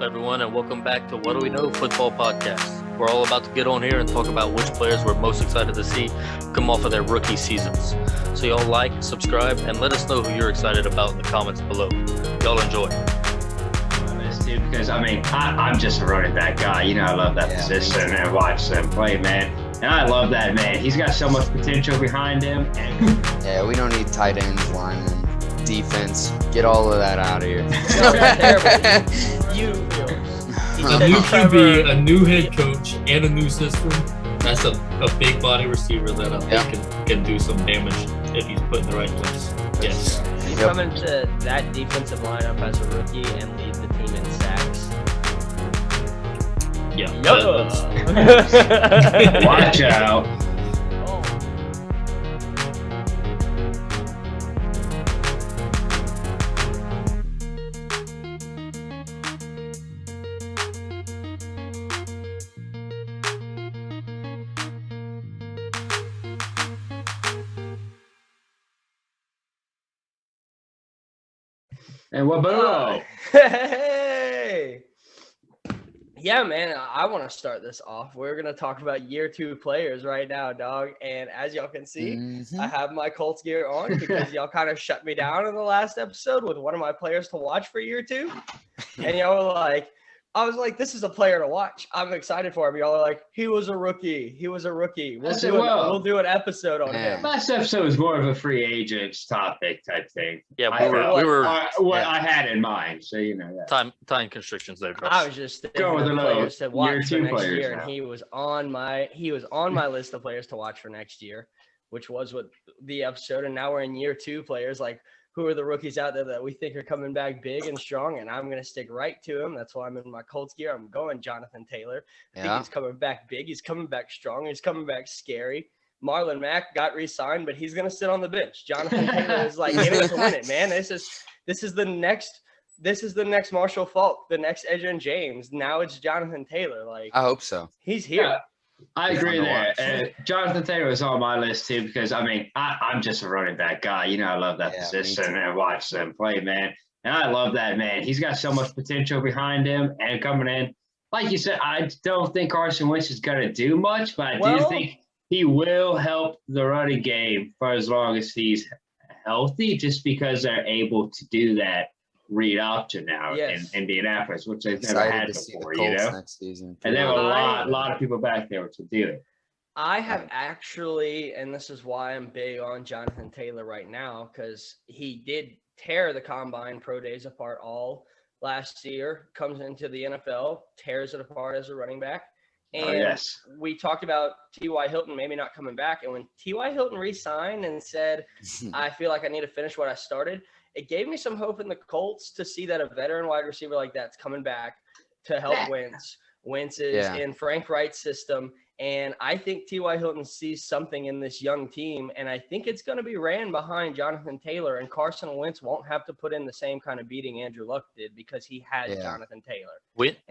everyone, and welcome back to What Do We Know Football Podcast. We're all about to get on here and talk about which players we're most excited to see come off of their rookie seasons. So y'all like, subscribe, and let us know who you're excited about in the comments below. Y'all enjoy. Because I'm just a running back guy. You know, I love that position and watch them play, man. And I love that, man. He's got so much potential behind him. Yeah, we don't need tight ends, linemen, defense. Get all of that out of here. You A new QB, a new head coach, and a new system. That's a big body receiver that I think can do some damage if he's put in the right place. Yes. You come into that defensive lineup as a rookie and lead the team in sacks. Yeah. Watch out. And what about? Hey! Yeah, man, I want to start this off. We're going to talk about year two players right now, dog. And as y'all can see, I have my Colts gear on because y'all kind of shut me down in the last episode with one of my players to watch for year two. And y'all were like, I was like, this is a player to watch. I'm excited for him. Y'all are like, he was a rookie. He was a rookie. We'll do an episode on him. Last episode was more of a free agents topic type thing. Yeah, what I had in mind. So you know that. Time constrictions there. Chris. I was just go with the players to watch for next year, now. and he was on my list of players to watch for next year, which was what the episode. And now we're in year two players. Like, who are the rookies out there that we think are coming back big and strong? And I'm going to stick right to him. That's why I'm in my Colts gear. I'm going Jonathan Taylor. I think he's coming back big. He's coming back strong. He's coming back scary. Marlon Mack got re-signed, but he's going to sit on the bench. Jonathan Taylor is like in it to win it, man. This is the next Marshall Faulk, the next Edgerrin James. Now it's Jonathan Taylor. Like, I hope so. He's here. Yeah. I agree there. Jonathan Taylor was on my list too because I'm just a running back guy. You know, I love that position and watch them play, man. And I love that, man. He's got so much potential behind him and coming in. Like you said, I don't think Carson Wentz is going to do much, but I do think he will help the running game for as long as he's healthy, just because they're able to do that read option now in Indianapolis, which they've never had before, you know. Next season. And there were a lot of people back there to do it. I have actually, and this is why I'm big on Jonathan Taylor right now, because he did tear the combine pro days apart all last year, comes into the NFL, tears it apart as a running back. And we talked about T.Y. Hilton maybe not coming back. And when T.Y. Hilton re-signed and said, I feel like I need to finish what I started, it gave me some hope in the Colts to see that a veteran wide receiver like that's coming back to help Wentz. Wentz is in Frank Wright's system. And I think T.Y. Hilton sees something in this young team. And I think it's going to be ran behind Jonathan Taylor. And Carson Wentz won't have to put in the same kind of beating Andrew Luck did because he has Jonathan Taylor.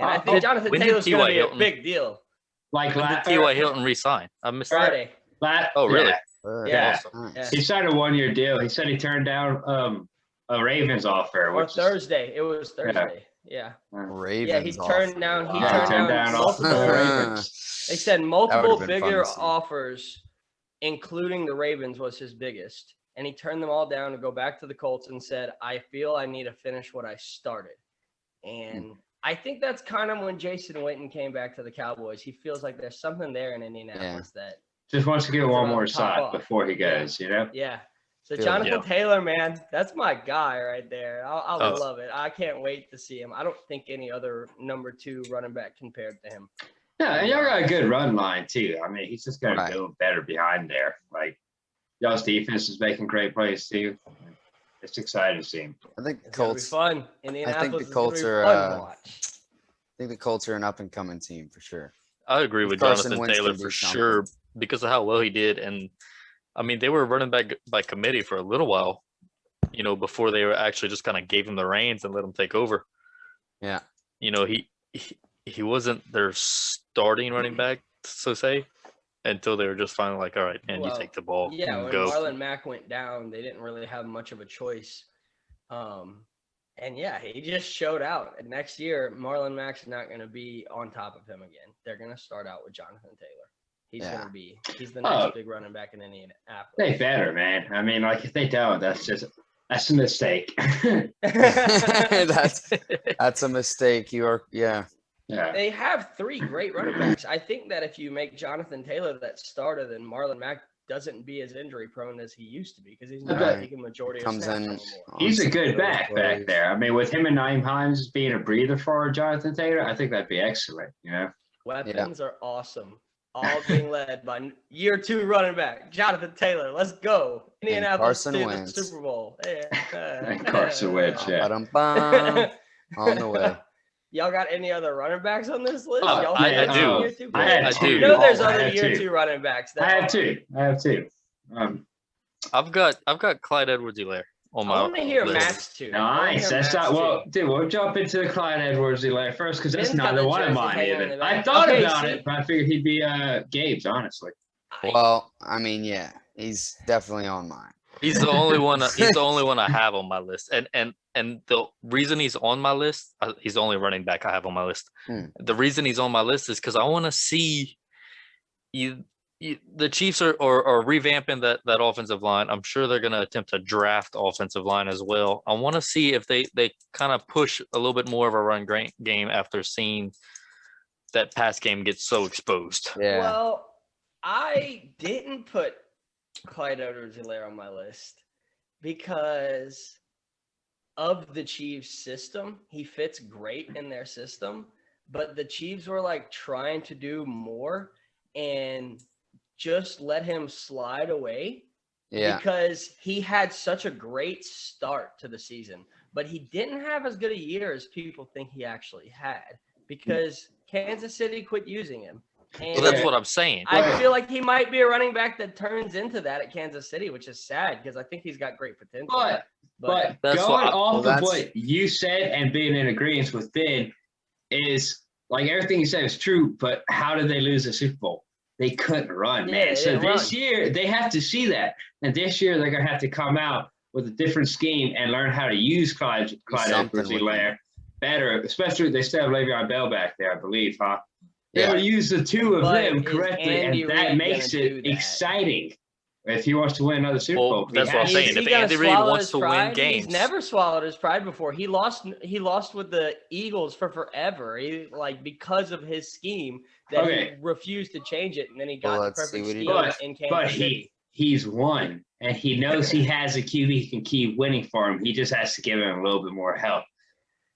I think Jonathan Taylor's going to be a big deal. Like when did T.Y. Hilton resign? I missed Friday. Oh, really? Yeah. He signed a 1-year deal. He said he turned down a Ravens offer. Or Thursday. It was Thursday. Yeah. Ravens. Yeah, he turned down. He turned turned down multiple Ravens. They said multiple bigger offers, including the Ravens, was his biggest, and he turned them all down to go back to the Colts and said, "I feel I need to finish what I started." And I think that's kind of when Jason Witten came back to the Cowboys. He feels like there's something there in Indianapolis that just wants to get one more shot before he goes. You know? Yeah. So Jonathan Taylor, man, that's my guy right there. I love it. I can't wait to see him. I don't think any other number 2 running back compared to him. Yeah, and y'all got a good run line too. I mean, he's just going to go better behind there. Like, y'all's defense is making great plays too. It's exciting to see him. I think the Colts. It's gonna be fun. I think the Colts are. I think the Colts are an up and coming team for sure. I agree with Jonathan Taylor for sure because of how well he did, and I mean they were running back by committee for a little while, you know, before they were actually just kind of gave him the reins and let him take over. Yeah, you know he wasn't their starting running back, so say, until they were just finally like, all right, man, you take the ball. Yeah, and when go. Marlon Mack went down, they didn't really have much of a choice. And yeah, he just showed out. And next year, Marlon Mack's not going to be on top of him again. They're going to start out with Jonathan Taylor. He's the next big running back in Indianapolis. They better, man. I mean, like if they don't, that's a mistake. That's a mistake. Yeah. They have 3 great running backs. I think that if you make Jonathan Taylor that starter, then Marlon Mack doesn't be as injury prone as he used to be because he's not taking a majority of snaps anymore. He's a good back there. I mean, with him and Naeem Hines being a breather for Jonathan Taylor, I think that'd be excellent. Weapons are awesome. All being led by year 2 running back Jonathan Taylor. Let's go. Indianapolis to the Super Bowl. And Carson Wentz, on the way. Y'all got any other running backs on this list? I do. I do. You know there's other year 2 running backs. I have two. I've got Clyde Edwards-Helaire on my. I want to hear list. Matt's 2. Nice. That's not well, dude. We'll jump into the Clyde Edwards-Helaire first because that's not the one of mine either. I thought about it, but I figured he'd be Gabe's. Honestly. Well, I mean, yeah, he's definitely on mine. He's the only one. He's the only one I have on my list, and the reason he's on my list, he's the only running back I have on my list. The reason he's on my list is because I want to see the Chiefs are revamping that offensive line. I'm sure they're going to attempt to draft offensive line as well. I want to see if they kind of push a little bit more of a run game after seeing that pass game get so exposed. Yeah. Well, I didn't put Clyde Edwards-Helaire on my list because of the Chiefs system. He fits great in their system, but the Chiefs were like trying to do more and just let him slide away because he had such a great start to the season, but he didn't have as good a year as people think he actually had because Kansas City quit using him. And well, that's what I'm saying. I feel like he might be a running back that turns into that at Kansas City, which is sad because I think he's got great potential. But going off of what you said and being in agreement with Ben is like everything you said is true, but how did they lose the Super Bowl? They couldn't run, man. So this year they have to see that. And this year they're going to have to come out with a different scheme and learn how to use Clyde Edwards-Helaire better, especially they still have Le'Veon Bell back there, I believe, huh? They'll use the two of them correctly, and that makes it exciting. If he wants to win another Super Bowl, that's what I'm saying. If Andy Reid wants to win games, he's never swallowed his pride before. He lost with the Eagles for forever. Because of his scheme that he refused to change it, and then he got the perfect scheme in Kansas City. He's won, and he knows he has a QB he can keep winning for him. He just has to give him a little bit more help.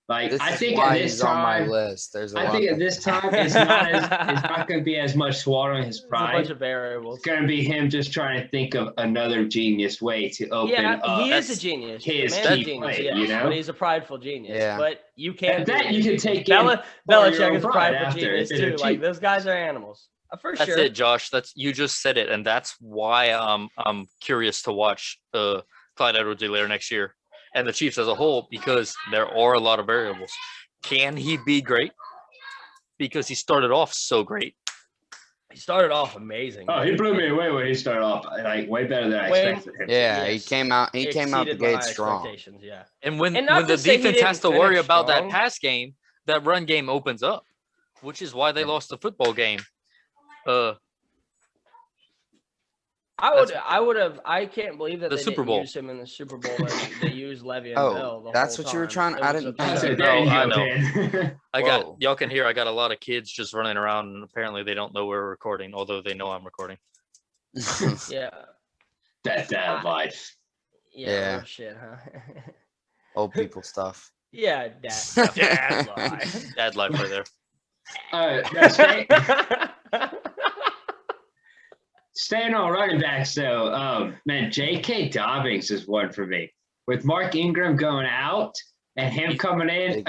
I think at this time, on my list. I think at this time it's not going to be as much swallowing his pride. There's a bunch of variables. It's going to be him just trying to think of another genius way to open up. He is a genius. His key play, but he's a prideful genius. Yeah. But you can't. You can take Belichick is a prideful genius too. Like those guys are animals. For sure. That's it, Josh. You just said it, and that's why I'm curious to watch Clyde Edwards-Helaire next year. And the Chiefs as a whole, because there are a lot of variables. Can he be great? Because he started off so great. He started off amazing. Oh, he blew me away when he started off. Way better than I expected him. Yeah, he came out the gate strong. Yeah. And when the defense has to worry about that pass game, that run game opens up, which is why they lost the football game. I can't believe that the they Super Bowl. didn't use him in the Super Bowl. They used Le'Veon Bell. That's what you were trying. I didn't. I know. Y'all can hear. I got a lot of kids just running around, and apparently they don't know we're recording, although they know I'm recording. Yeah. That's dad life. Yeah. Oh, shit, huh? Old people stuff. Yeah, dad life. Dad life right there. Staying on running backs, though, man, J.K. Dobbins is one for me. With Mark Ingram going out and him coming in,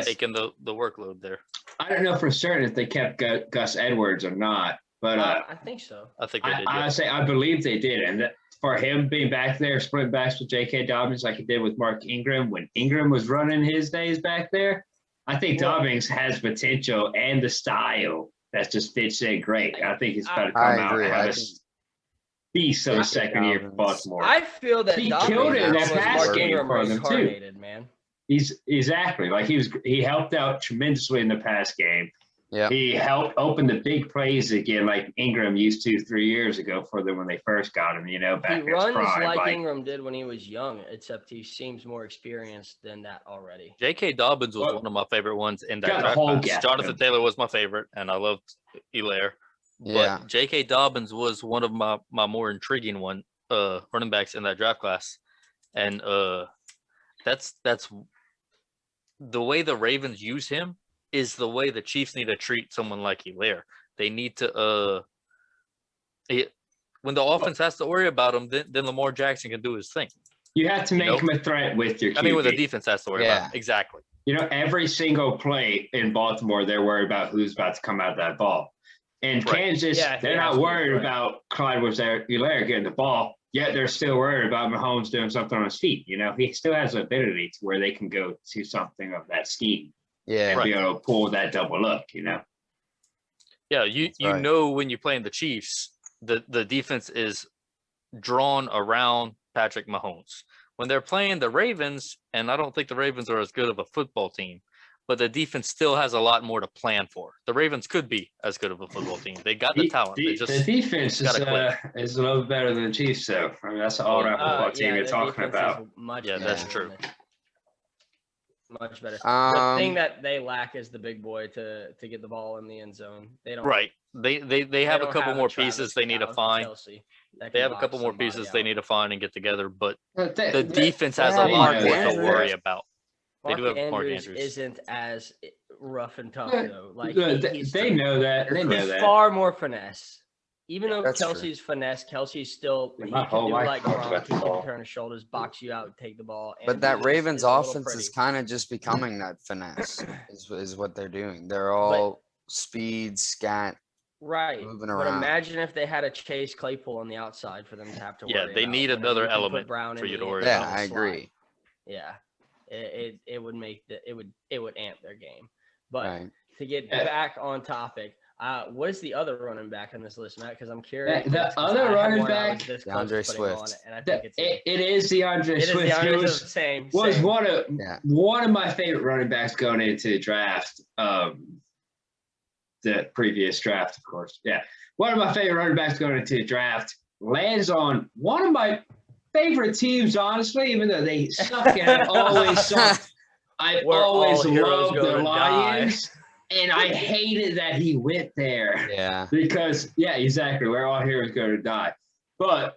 taking the workload there. I don't know for certain if they kept Gus Edwards or not, but I think so. I think they did. I believe they did, and for him being back there, splitting backs with J.K. Dobbins like he did with Mark Ingram when Ingram was running his days back there, I think Dobbins has potential and the style. That just fits in great. I think he's got to come out and have a beast of a second year for Baltimore. I feel that he killed it in that pass Mark game Ingram for them reincarnated, man. he's exactly like he helped out tremendously in the past game. Yeah. He helped open the big plays again, like Ingram used to 3 years ago for them when they first got him. Back He in his runs prime. like Ingram did when he was young, except he seems more experienced than that already. J.K. Dobbins was one of my favorite ones in that Got a draft whole class. gap. Jonathan Taylor was my favorite, and I loved Hilaire. Yeah. But J.K. Dobbins was one of my more intriguing running backs in that draft class. And that's the way the Ravens use him is the way the Chiefs need to treat someone like Hilaire. They need to when the offense has to worry about him, then Lamar Jackson can do his thing. You have to make him a threat with your QB. I mean, when the defense has to worry about him. Exactly. Every single play in Baltimore, they're worried about who's about to come out of that ball. In Kansas, they're not worried about Clyde Hilaire getting the ball, yet they're still worried about Mahomes doing something on his feet. He still has the ability to where they can go to something of that scheme. Yeah. And be able to pull that double look, Yeah, you know when you're playing the Chiefs, the defense is drawn around Patrick Mahomes. When they're playing the Ravens, and I don't think the Ravens are as good of a football team, but the defense still has a lot more to plan for. The Ravens could be as good of a football team. They got the talent. The defense is a little better than the Chiefs, though. I mean, that's the all-around football team you're talking about. That's true. Much better. The thing that they lack is the big boy to get the ball in the end zone. They don't. Right. They have a couple more pieces they need to find. They have a couple more pieces they need to find and get together, but the defense has a lot more to worry about. They do have Mark Andrews. Isn't as rough and tough though. Like they know that. They know that. Far more finesse. Even though That's Kelsey's finesse, Kelsey's still he My can whole do life like talks about Gronk, the he ball. can turn his shoulders, box you out, take the ball. But that Ravens it's a little offense pretty. is kind of just becoming that finesse is what they're doing. They're all speed, scat, right. moving But around. imagine if they had a Chase Claypool on the outside for them to have to worry they about. need Whenever another you can put element Brown for in you the to worry end about. Yeah, I slot. agree. Yeah, it would make it would amp their game. But Right. to get back on topic, what is the other running back on this list, Matt? Because I'm curious. The other running back, DeAndre Swift. And I think it is DeAndre Swift. It It is the same. was same. one of my favorite running backs going into the draft. The previous draft, of course. Yeah, one of my favorite running backs going into the draft lands on one of my favorite teams. Honestly, even though they suck and have always sucked, I Where always all heroes loved go the to Lions. And I hated that he went there. Yeah. Because, exactly, where all heroes go to die. But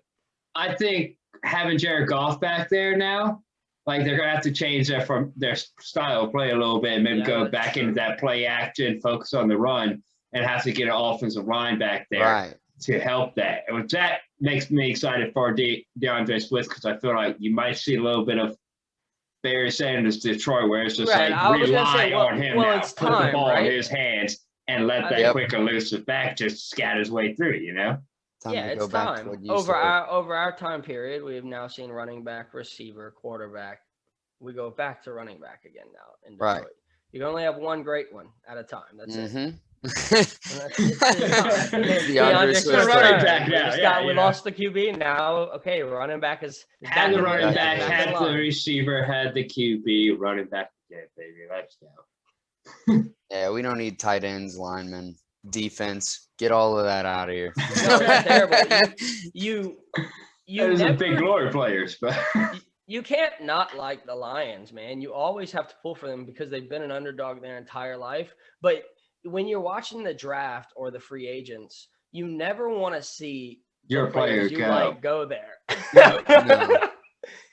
I think having Jared Goff back there now, like they're going to have to change their style of play a little bit, maybe go back into that play action, focus on the run, and have to get an offensive line back there to help that. And that makes me excited for DeAndre Swift because I feel like you might see a little bit of Barry Sanders, Detroit, where it's just rely on him now, it's put time, the ball in his hands and let that Yep. quick elusive back just scat his way through, Time Yeah, to it's go back to time. what you Over said. our time period, we have now seen running back, receiver, quarterback. We go back to running back again now in Detroit. Right. You can only have one great one at a time. That's it. Mm-hmm. DeAndre Swift running back now, We lost the QB. Now, okay, running back is Had the running back, back had the receiver, had the QB, running back again, baby. Let's go. Yeah, we don't need tight ends, linemen, defense. Get all of that out of here. No, it's terrible. You Those are never- big glory players, but You can't not like the Lions, man. You always have to pull for them because they've been an underdog their entire life. But when you're watching the draft or the free agents, you never want to see your the player players you go. like go there. No.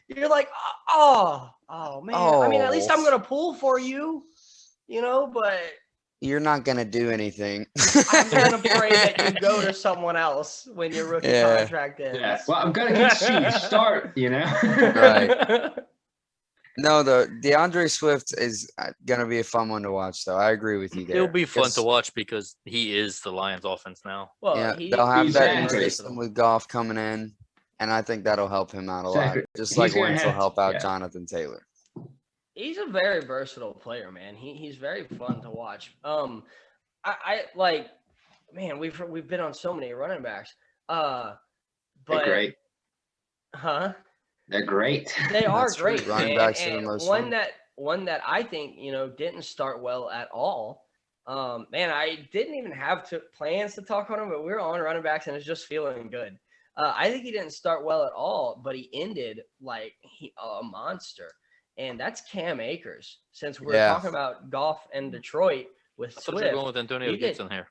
You're like, oh man. I mean, at least I'm Oh. gonna pull for you, but You're not gonna do anything. I'm gonna pray that you go to someone else when your rookie Yeah. contract ends. Yeah, well, I'm gonna get you start, Right. No, the DeAndre Swift is gonna be a fun one to watch, though. I agree with you there. It'll be fun Yes. to watch because he is the Lions offense now. Well, Yeah, he- they'll have he's that very new versatile. system with Goff coming in, and I think that'll help him out a lot. Exactly. Just He's like gonna Wentz will have- help out yeah. Jonathan Taylor. He's a very versatile player, man. He's very fun to watch. I like, man. We've been on so many running backs. They're But great. huh? They're great. They are That's true. great. Running man. backs are the And most one fun. that one that I think, didn't start well at all. Man, I didn't even have plans to talk on him, but we were on running backs and it's just feeling good. I think he didn't start well at all, but he ended like a monster. And that's Cam Akers. Since we're talking about Goff and Detroit with I thought Swift. you were going with Antonio Gibson here.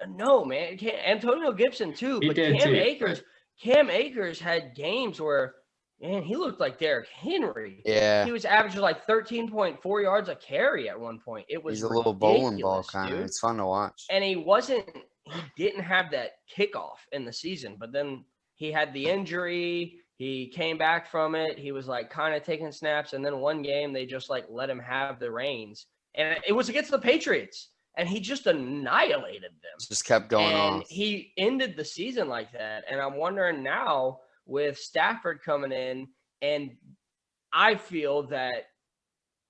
No, man. Antonio Gibson too. But Cam Akers had games where, man, he looked like Derrick Henry. Yeah. He was averaging like 13.4 yards a carry at one point. It was He's a little bowling ball kind of. It's fun to watch. And he didn't have that kickoff in the season, but then he had the injury. He came back from it. He was like kind of taking snaps. And then one game, they just like let him have the reins. And it was against the Patriots. And he just annihilated them. Just kept going on. And he ended the season like that. And I'm wondering now with Stafford coming in, and I feel that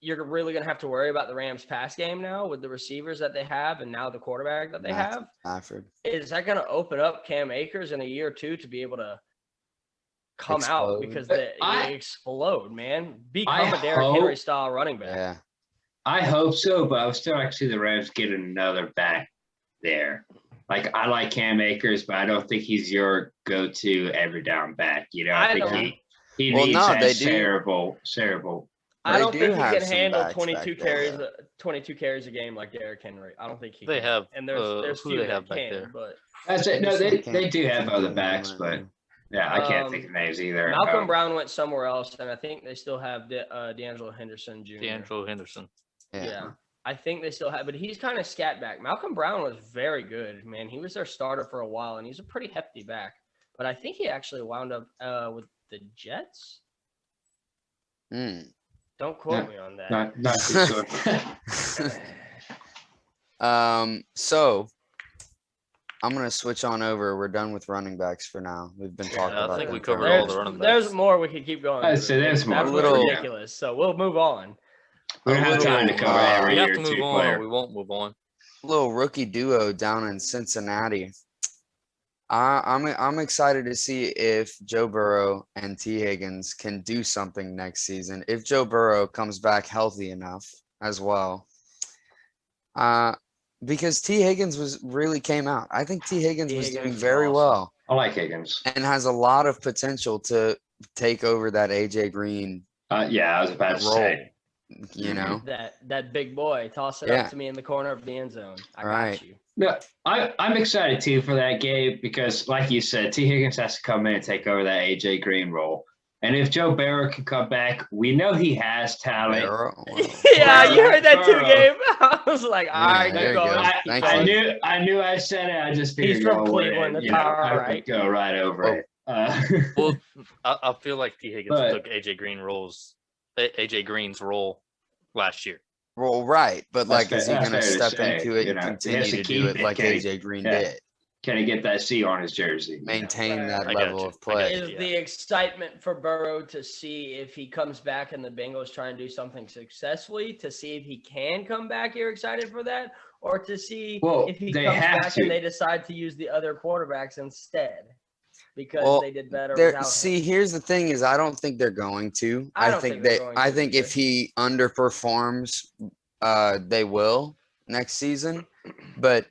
you're really going to have to worry about the Rams pass game now with the receivers that they have and now the quarterback that they have. Stafford. Is that going to open up Cam Akers in a year or two to be able to come out because they explode, man? Become a Derrick Henry style running back. Yeah. I hope so, but I would still like to see the Rams get another back there. Like, I like Cam Akers, but I don't think he's your go-to every down back. I think he needs that cerebral. I don't think he can handle 22 carries a game like Derrick Henry. I don't think he can. Have, and there's who few they that have back can, there. but that's it. No, they do have other backs, but yeah, I can't think of names either. Malcolm Brown went somewhere else, and I think they still have D'Angelo Henderson Jr. D'Angelo Henderson. Yeah. I think they still have, but he's kind of scat back. Malcolm Brown was very good, man. He was their starter for a while, and he's a pretty hefty back. But I think he actually wound up with the Jets. Don't quote me on that. Not too sure. So I'm gonna switch on over. We're done with running backs for now. We've been talking about. I think we covered all the running backs. There's more we could keep going. There's more. That's ridiculous. So we'll move on. We don't have time to cover every year. We have to move on, or we won't move on. Little rookie duo down in Cincinnati. I'm excited to see if Joe Burrow and T. Higgins can do something next season. If Joe Burrow comes back healthy enough as well. Because T. Higgins really came out. I think T. Higgins was doing very well. I like Higgins. And has a lot of potential to take over that AJ Green. Yeah, I was about to say. That big boy, toss it up to me in the corner of the end zone. I got you. No, I'm excited too for that, Gabe, because like you said, T. Higgins has to come in and take over that AJ Green role. And if Joe Burrow can come back, we know he has talent. Yeah, you heard that too, Gabe. I was like, all right, I knew I said it. I just figured he's from Cleveland. I would go right over it. Well, I feel like T. Higgins took AJ Green's role last year. Well, right, but like, is he going to step into it and continue to do it like AJ Green did? Can he get that C on his jersey? Maintain that level of play. Is the excitement for Burrow to see if he comes back and the Bengals try and do something successfully, to see if he can come back? You're excited for that? Or to see if he comes back and they decide to use the other quarterbacks instead? Because they did better without him. See, here's the thing: is I don't think they're going to. I think if he underperforms, they will next season. But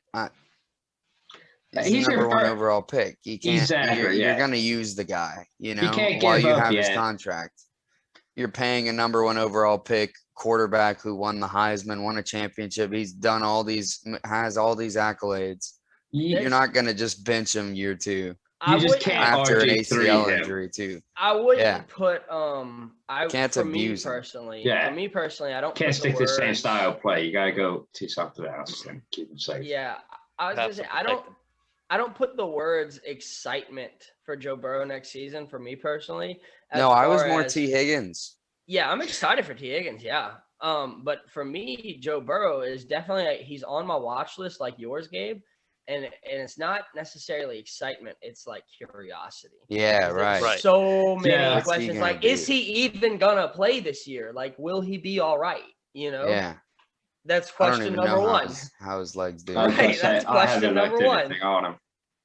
he's number one overall pick. You can't. You're going to use the guy, while you have his contract. You're paying a number one overall pick quarterback who won the Heisman, won a championship. He's done has all these accolades. You're not going to just bench him year two. You just can't after an ACL injury too. I wouldn't put can't for abuse me personally. Yeah. For me personally, I don't can't stick to the same style of play. You gotta go to something else and keep them safe. Yeah. I was gonna say I don't put the words excitement for Joe Burrow next season for me personally. No, I was more T. Higgins. Yeah, I'm excited for T. Higgins, yeah. But for me, Joe Burrow is definitely he's on my watch list like yours, Gabe. And it's not necessarily excitement. It's like curiosity. Yeah, right. So many questions. Like, is he even going to play this year? Like, will he be all right? Yeah. That's question number one. How his legs do. Right, that's question number one. On him.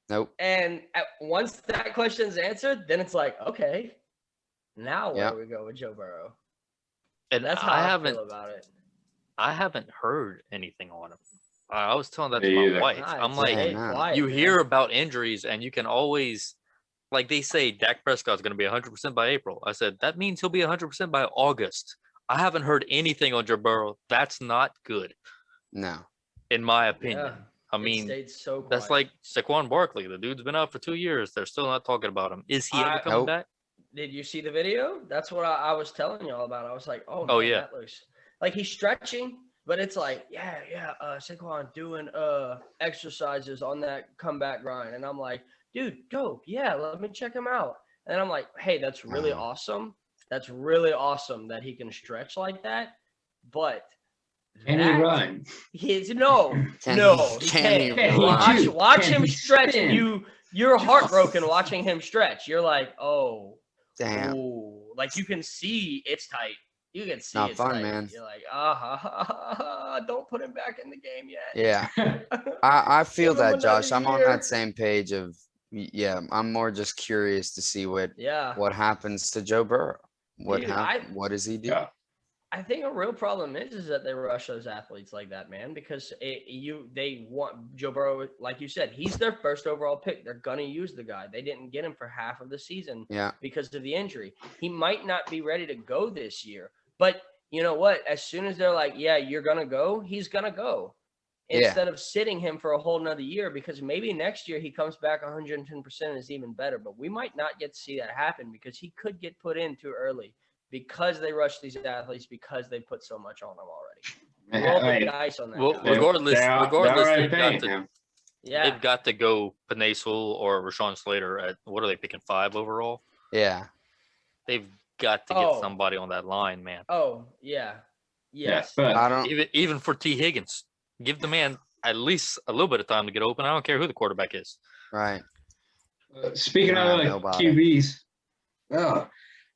Nope. And once that question's answered, then it's like, okay, now where do we go with Joe Burrow? And that's how I feel about it. I haven't heard anything on him. I was telling that to my wife. I'm like, you hear about injuries, and you can always, like they say, Dak Prescott's going to be 100% by April. I said that means he'll be 100% by August. I haven't heard anything on Joe Burrow. That's not good. No, in my opinion. Yeah, I mean, so that's like Saquon Barkley. The dude's been out for 2 years. They're still not talking about him. Is he ever coming back? Did you see the video? That's what I was telling y'all about. I was like, oh man, yeah, that looks like he's stretching, but it's like, Saquon doing exercises on that comeback grind. And I'm like, dude, dope. Yeah, let me check him out. And I'm like, hey, that's really awesome. That's really awesome that he can stretch like that. But can he run? He can't. Watch him stretch. You're heartbroken watching him stretch. You're like, oh, damn. Ooh. Like you can see it's tight. You can see not it's fun, tight. man. You're like, don't put him back in the game yet. Yeah, I feel that, Josh. I'm on that same page of, I'm more just curious to see what happens to Joe Burrow. What does he do? Yeah. I think a real problem is that they rush those athletes like that, man, because they want Joe Burrow, like you said, he's their first overall pick. They're going to use the guy. They didn't get him for half of the season because of the injury. He might not be ready to go this year, but you know what? As soon as they're like, yeah, you're going to go, he's going to go instead of sitting him for a whole nother year, because maybe next year he comes back 110% and is even better, but we might not get to see that happen because he could get put in too early. Because they rush these athletes, because they put so much on them already. Roll the dice on that. Well, regardless, they've got to go Penei or Rashawn Slater at, what are they picking, 5 overall? Yeah, they've got to get somebody on that line, man. Oh yeah, yes. Yeah, but I don't even for T. Higgins, give the man at least a little bit of time to get open. I don't care who the quarterback is. Right. Speaking of QBs,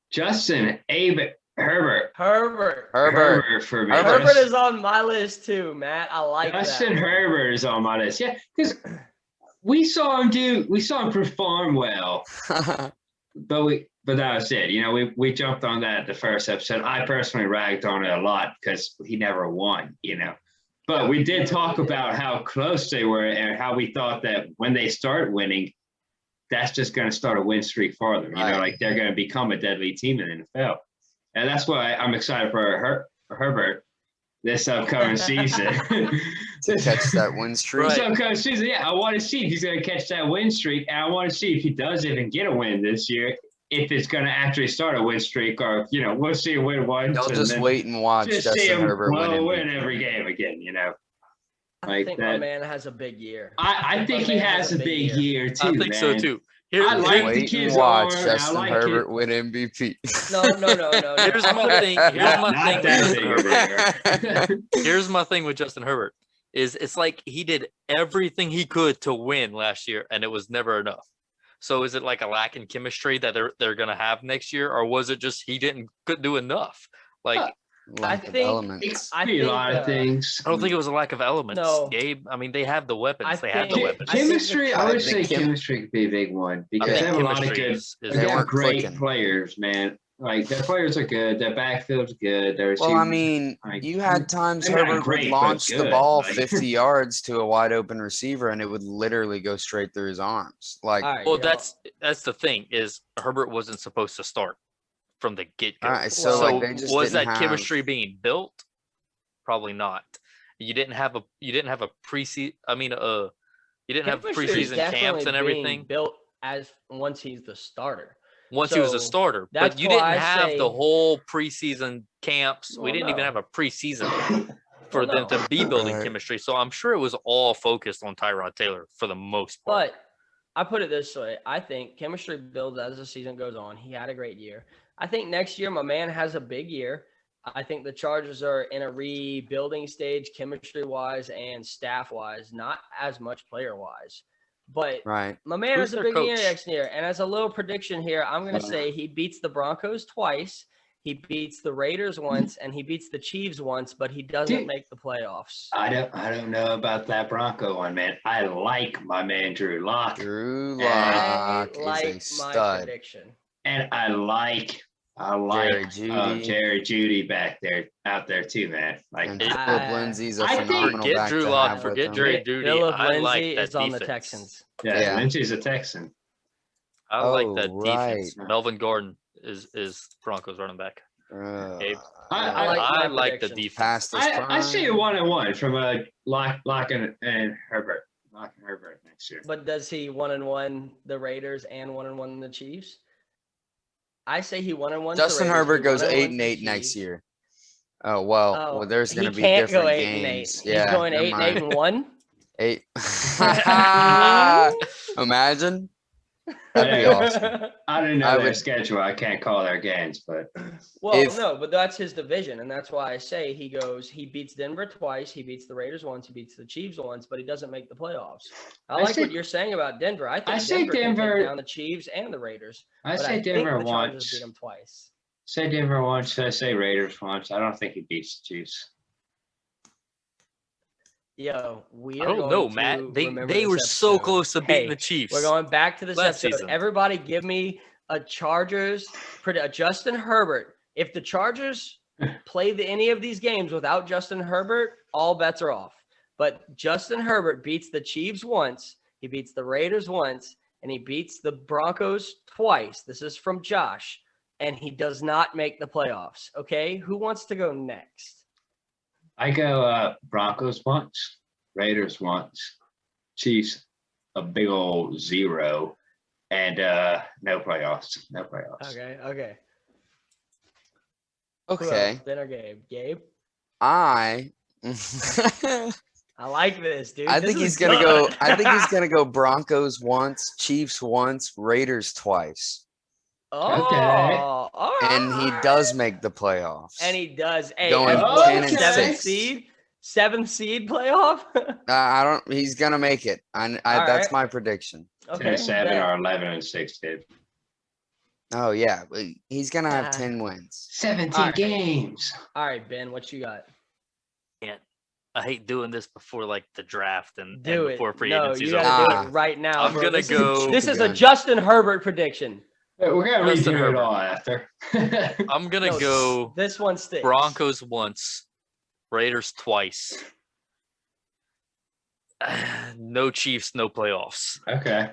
Justin Herbert for me. Herbert is on my list too, Matt. I like Justin Herbert is on my list. Yeah, because we saw him perform well, but that was it. You know, we jumped on that the first episode. I personally ragged on it a lot because he never won. You know, but we did talk about how close they were and how we thought that when they start winning, that's just going to start a win streak for them. You know, like they're going to become a deadly team in the NFL. And that's why I'm excited for Herbert this upcoming season. To catch that win streak. This upcoming season, I want to see if he's going to catch that win streak. And I want to see if he does even get a win this year, if it's going to actually start a win streak, or, you know, we'll see a win once. They'll just wait and watch Justin Herbert win every game again, you know. I think my man has a big year. I think he has a big year too. I think so too. I like the kid's watch Justin Herbert win MVP. No. Here's my thing with Justin Herbert. It's like he did everything he could to win last year, and it was never enough. So is it like a lack in chemistry that they're gonna have next year, or was it just he couldn't do enough? Like. I think a lot of things. I don't think it was a lack of elements, no. Gabe. I mean, they have the weapons. They have the weapons. Chemistry, I would say chemistry could be a big one because they have a lot of good, they have great players, man. Like their players are good, their backfield's good. Well, I mean, you had times Herbert would launch the ball 50 yards to a wide open receiver, and it would literally go straight through his arms. Like, well, that's the thing is Herbert wasn't supposed to start from the get-go. All right, so like was that chemistry being built? Probably not. You didn't have a preseason. I mean, you didn't have preseason camps and everything built as once he's the starter. Once he was a starter, but you didn't have the whole preseason camps. We didn't even have a preseason for them to be building chemistry. So I'm sure it was all focused on Tyrod Taylor for the most part. But I put it this way: I think chemistry builds as the season goes on. He had a great year. I think next year, my man has a big year. I think the Chargers are in a rebuilding stage, chemistry-wise and staff-wise, not as much player-wise. But my man has a big year next year. And as a little prediction here, I'm going to say he beats the Broncos twice, he beats the Raiders once, and he beats the Chiefs once, but he doesn't make the playoffs. I don't know about that Bronco one, man. I like my man Drew Lock. Drew Lock is a stud. Prediction. And I like I like Jerry Jeudy back there, out there too, man. Like Philip Lindsay's a phenomenal back. Drew Lock, forget Jerry Jeudy. Philip Lindsay like is on the defense. Texans. Yeah, Lindsay's a Texan. I like that defense. Melvin Gordon is Broncos running back. I like the defense. I see a 1-1 from Lock and Herbert. Lock and Herbert next year. But does he 1-1 the Raiders and 1-1 the Chiefs? I say he 1-1. Justin Herbert goes 8-8 next year. Oh well, there's going to be different games. Yeah, he's going 8-8-1. 8. Imagine. That'd be awesome. I don't know their schedule. I can't call their games, but but that's his division, and that's why I say he beats Denver twice, he beats the Raiders once, he beats the Chiefs once, but he doesn't make the playoffs. I like what you're saying about Denver. I think Denver can take down the Chiefs and the Raiders. I say Denver once. Chargers beat them twice. Say Denver once. I say Raiders once. I don't think he beats the Chiefs. Yo, I don't know, Matt. They were so close to beating the Chiefs. We're going back to this episode. Season. Everybody give me a Justin Herbert. If the Chargers play any of these games without Justin Herbert, all bets are off. But Justin Herbert beats the Chiefs once, he beats the Raiders once, and he beats the Broncos twice. This is from Josh. And he does not make the playoffs. Okay? Who wants to go next? I go Broncos once, Raiders once, Chiefs a big old 0, and no playoffs. No playoffs. Okay. Then our Gabe. I like this, dude. I think he's gonna go. I think he's gonna go Broncos once, Chiefs once, Raiders twice. Oh, okay. And he does make the playoffs. And he does. Hey, going 10-6 7th seed playoff. I don't. He's gonna make it. That's my prediction. Okay, 7 or 11-6, dude. Oh yeah, he's gonna have 10 wins. 17 games. All right, Ben, what you got? I hate doing this before like the draft and before free agency. You gotta do it right now. I'm gonna go. This is a Justin Herbert prediction. We're gonna redo it all after. I'm gonna go. This one sticks. Broncos once, Raiders twice. No Chiefs, no playoffs. Okay.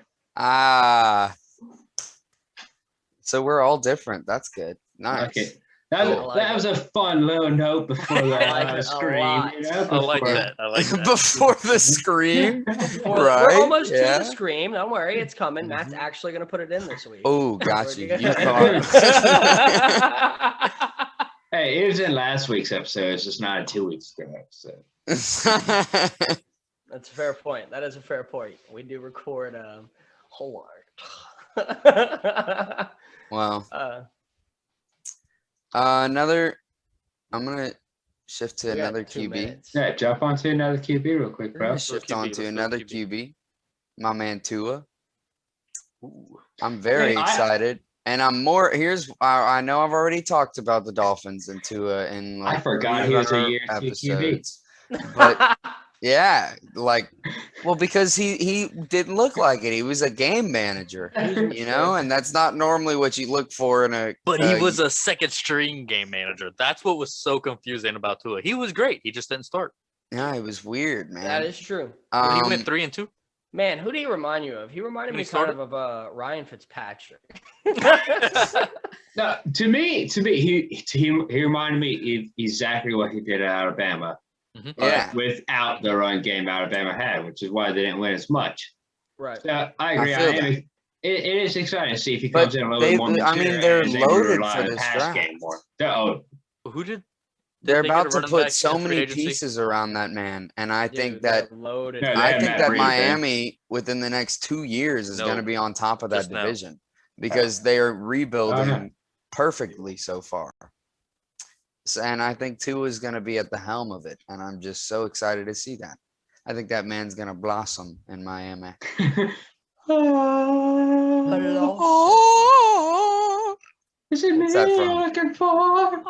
So we're all different. That's good. Nice. Okay. That was a fun little note before the scream. I like that. Before the scream. Right. We're almost to the scream. Don't worry, it's coming. Matt's actually going to put it in this week. Oh, got you. Hey, it was in last week's episode. It's just not a 2 weeks ago episode. That's a fair point. That is a fair point. We do record whole art. Wow. I'm gonna shift to another QB. Yeah, jump onto another QB real quick, bro. Shift onto another QB. My man Tua. I'm very excited, and I'm more. I know I've already talked about the Dolphins and Tua, and I forgot he was a year 2 QB. But yeah, because he didn't look like it. He was a game manager, and that's not normally what you look for in a. But he was a second string game manager. That's what was so confusing about Tua. He was great. He just didn't start. Yeah, it was weird, man. That is true. He went 3-2. Man, who do he remind you of? He reminded me kind of Ryan Fitzpatrick. No, to me, he reminded me exactly what he did at Alabama. Mm-hmm. Yeah. Without the run game Alabama had, which is why they didn't win as much. Right. So I agree. It is exciting to see if he comes in a little bit more mature. I mean, they're loaded for this draft. Who did? They're about to put so many pieces around that man, and I think that Miami within the next 2 years is going to be on top of that division because they are rebuilding perfectly so far. And I think Tua is going to be at the helm of it, and I'm just so excited to see that. I think that man's going to blossom in Miami. Is it me you're looking for?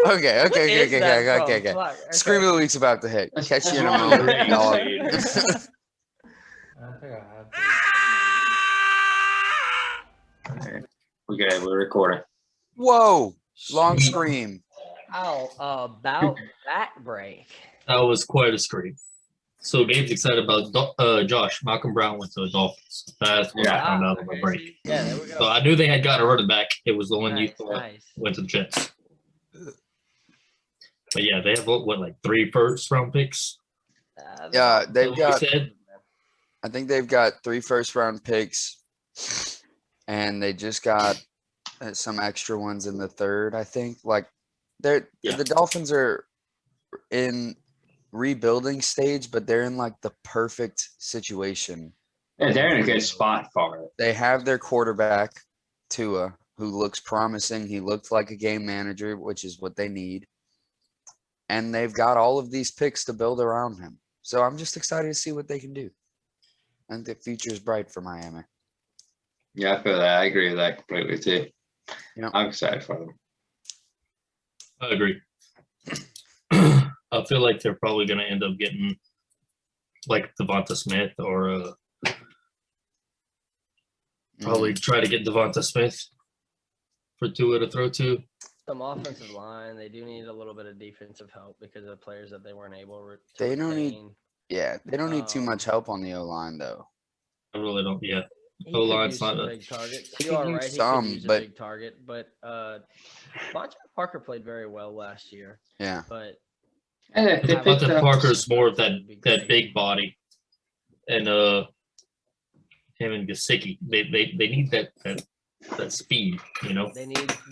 Okay. Scream of the week's about to hit. Catch you in a moment, dog. I think I have to. We're good. We're recording. Whoa! Long scream. How about that break? That was quite a scream. So Gabe's excited about Josh. Malcolm Brown went to the Dolphins. That's what I found out on the break. Yeah, there we go. So I knew they had got a running back. It was the one you thought Nice. went to the Jets. But yeah, they have what like 3 first-round picks. Yeah, they've got. Said. I think they've got 3 first-round picks, and they just got some extra ones in the 3rd. I think the Dolphins are in rebuilding stage, but they're in like the perfect situation. Yeah, they're in a good spot for it. They have their quarterback Tua, who looks promising. He looked like a game manager, which is what they need. And they've got all of these picks to build around him. So I'm just excited to see what they can do. I think the future is bright for Miami. Yeah, I feel that. I agree with that completely too. Yeah. I'm excited for them. I agree. I feel like they're probably going to end up getting like Devonta Smith or probably try to get Devonta Smith for Tua to throw to. Some offensive line. They do need a little bit of defensive help because of the players that they weren't able to They don't need. retain. Yeah, they don't need too much help on the O-line, though. I really don't. Yeah. He could O-line's use not some a- big targets. He You could are use right. He some, could use but- a big target, but Devontae Parker played very well last year. Yeah. But And they picked Devonta up Parker's more of that Would be great. big body, and him and Gesicki. They need that speed. You know. they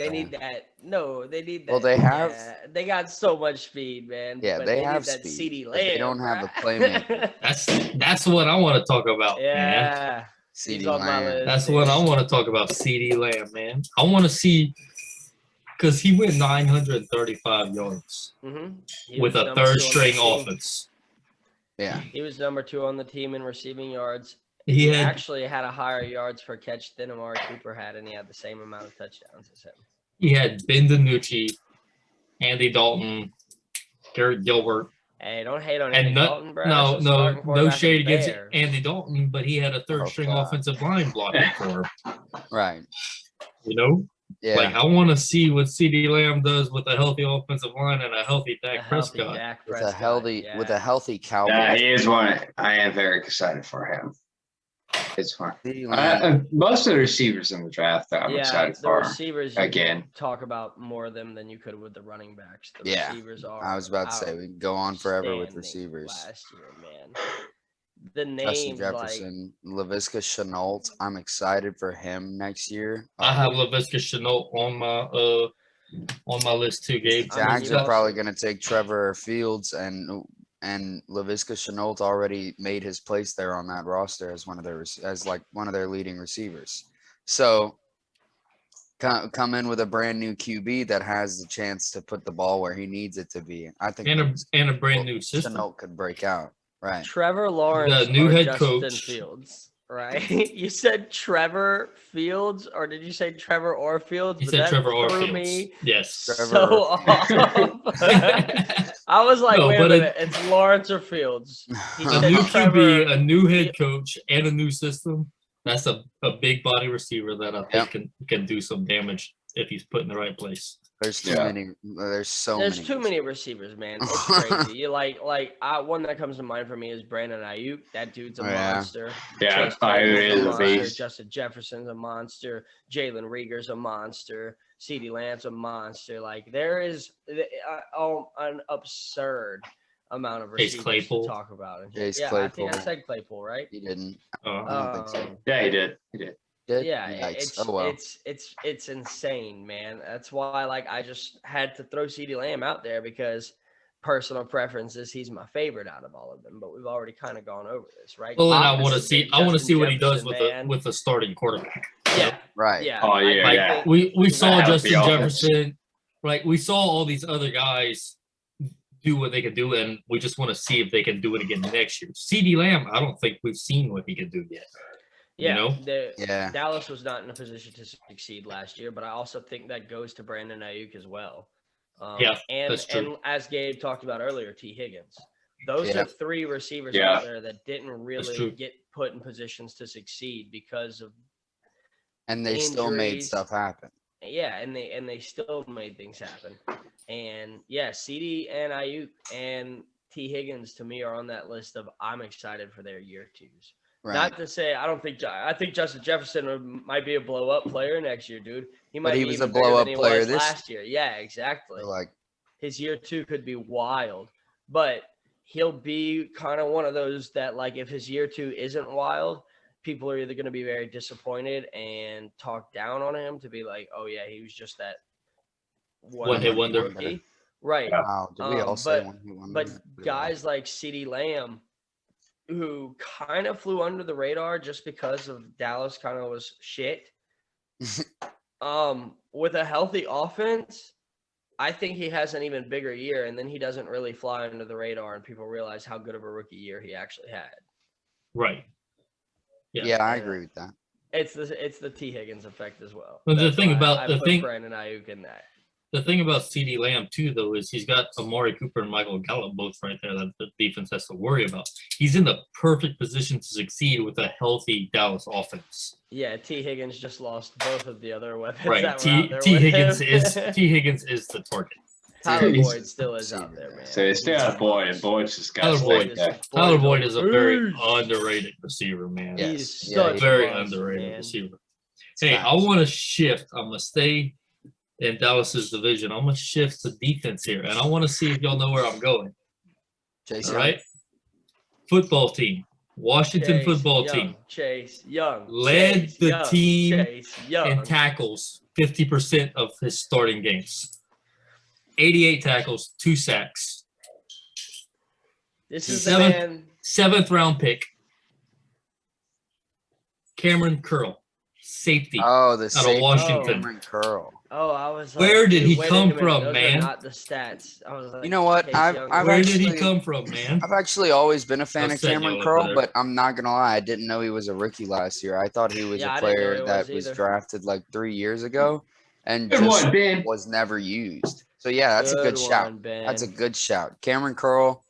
need that. No, they need that. Well, they have- yeah, they got so much speed, man. Yeah, but they have need that speed, CD but they Lamb. don't have a bruh. playmaker. That's what I want to talk about, man. Yeah. CeeDee He's on my Lamb. list. That's what I want to talk about. CeeDee Lamb, man. I want to see because he went 935 yards Mm-hmm. with a third-string offense. Yeah. He was number 2 on the team in receiving yards. He had Actually had a higher yards per catch than Amari Cooper had, and he had the same amount of touchdowns as him. Ben DiNucci, Andy Dalton, Garrett Gilbert, Hey, don't hate on and Andy Dalton, bro. That's no the starting no quarterback of shade the against Bears. Andy Dalton, but he had a third-string God. offensive line blocking for him. Right. You know, Yeah. like I want to see what CeeDee Lamb does with a healthy offensive line and a healthy A Dak healthy Prescott. Dak with Prescott, a healthy yeah. Cowboy. Yeah, he is one. I am very excited for him. It's fun. CeeDee Lamb. Most of the receivers in the draft, I'm excited the for. receivers you again. can talk about more of them than you could with the running backs. The Yeah, receivers are. I was about to say we can go on forever with outstanding receivers. Last year, man. The Justin names like Jefferson, Laviska Shenault. I'm excited for him next year. I have Laviska Shenault on my list too, Gabe. I mean, Jags you are also- probably going to take Trevor Fields, and Laviska Shenault already made his place there on that roster as one of their leading receivers. So come in with a brand new QB that has the chance to put the ball where he needs it to be. I think and a brand new system. Shenault could break out. Right. Trevor Lawrence, new or head Justin coach. Fields, right? You said Trevor Fields, or did you say Trevor or Fields? He But said that Trevor or threw Fields. me Yes. Trevor so or off. I was like, No, wait a but minute, it's Lawrence or Fields. He A said new Trevor- QB, a new head coach, and a new system. That's a big body receiver that I think can do some damage if he's put in the right place. There's too Yeah. many. There's There's too many receivers, man. It's crazy. You one that comes to mind for me is Brandon Ayuk. That dude's a Oh, yeah. monster. Yeah, Chase Ayuk Daniel's is a monster. beast. Justin Jefferson's a monster. Jalen Rieger's a monster. CeeDee Lamb's a monster. Like there is an absurd amount of Chase receivers Claypool. to talk about. Chase I think I Claypool. said Claypool, right? He didn't. Uh, I don't think so. Yeah, he did. He did. Did? Yeah, Yikes. Oh well. it's insane, man. That's why I just had to throw CeeDee Lamb out there because personal preferences, he's my favorite out of all of them. But we've already kind of gone over this, right? well, and I Opposite want to is see. I Justin want to see what he does Jefferson, man. with the starting quarterback. Yeah, Right. yeah. Oh, yeah, I yeah. think- We saw That would Justin be offense. Jefferson, right? We saw all these other guys do what they can do, and we just want to see if they can do it again next year. CeeDee Lamb, I don't think we've seen what he can do yet. Yeah, know? Yeah. Dallas was not in a position to succeed last year, but I also think that goes to Brandon Ayuk as well. Yeah, and that's true. and as Gabe talked about earlier, T. Higgins. Those Yeah. are 3 receivers Yeah. out there that didn't really true. get put in positions to succeed because of And they still made stuff happen. Yeah, and they still made things happen. And yeah, CD and Ayuk and T. Higgins to me are on that list of I'm excited for their year twos. Right. Not to say I think Justin Jefferson might be a blow up player next year, dude. He was a blow up player last year. Yeah, exactly. Like his year two could be wild, but he'll be kind of one of those that like if his year two isn't wild, people are either going to be very disappointed and talk down on him to be like, oh yeah, he was just that one-hit wonder rookie. Right. Wow. Did we all say one-hit wonder? But guys like CeeDee Lamb, who kind of flew under the radar just because of Dallas kind of was shit. With a healthy offense, I think he has an even bigger year, and then he doesn't really fly under the radar, and people realize how good of a rookie year he actually had. Right. Yeah, I agree with that. It's the T. Higgins effect as well. But the thing about Brandon Ayuk in that. The thing about CeeDee Lamb too, though, is he's got Amari Cooper and Michael Gallup both right there that the defense has to worry about. He's in the perfect position to succeed with a healthy Dallas offense. Yeah, T. Higgins just lost both of the other weapons. Right, T. Higgins is the target. Tyler Boyd still is out there, man. So it's still a Boyd, and Boyd's just got Tyler Boyd is a very underrated receiver, man. He's very underrated receiver. Hey, I want to shift. I'm gonna stay in Dallas's division. I'm gonna shift to defense here, and I want to see if y'all know where I'm going. Chase All right, football team, Washington football team. Chase Young led the team in tackles, 50% of his starting games. 88 tackles, 2 sacks. This is the man. 7th round pick. Kamren Curl, safety. Oh, the out of Washington. Kamren Curl. Oh, I was like, where did he come from, man? Not the stats. I was like, you know what? Where did he come from, man? I've actually always been a fan of Kamren Curl, but I'm not gonna lie, I didn't know he was a rookie last year. I thought he was a player that was drafted like 3 years ago and just was never used. So yeah, that's a good shout. That's a good shout. Kamren Curl.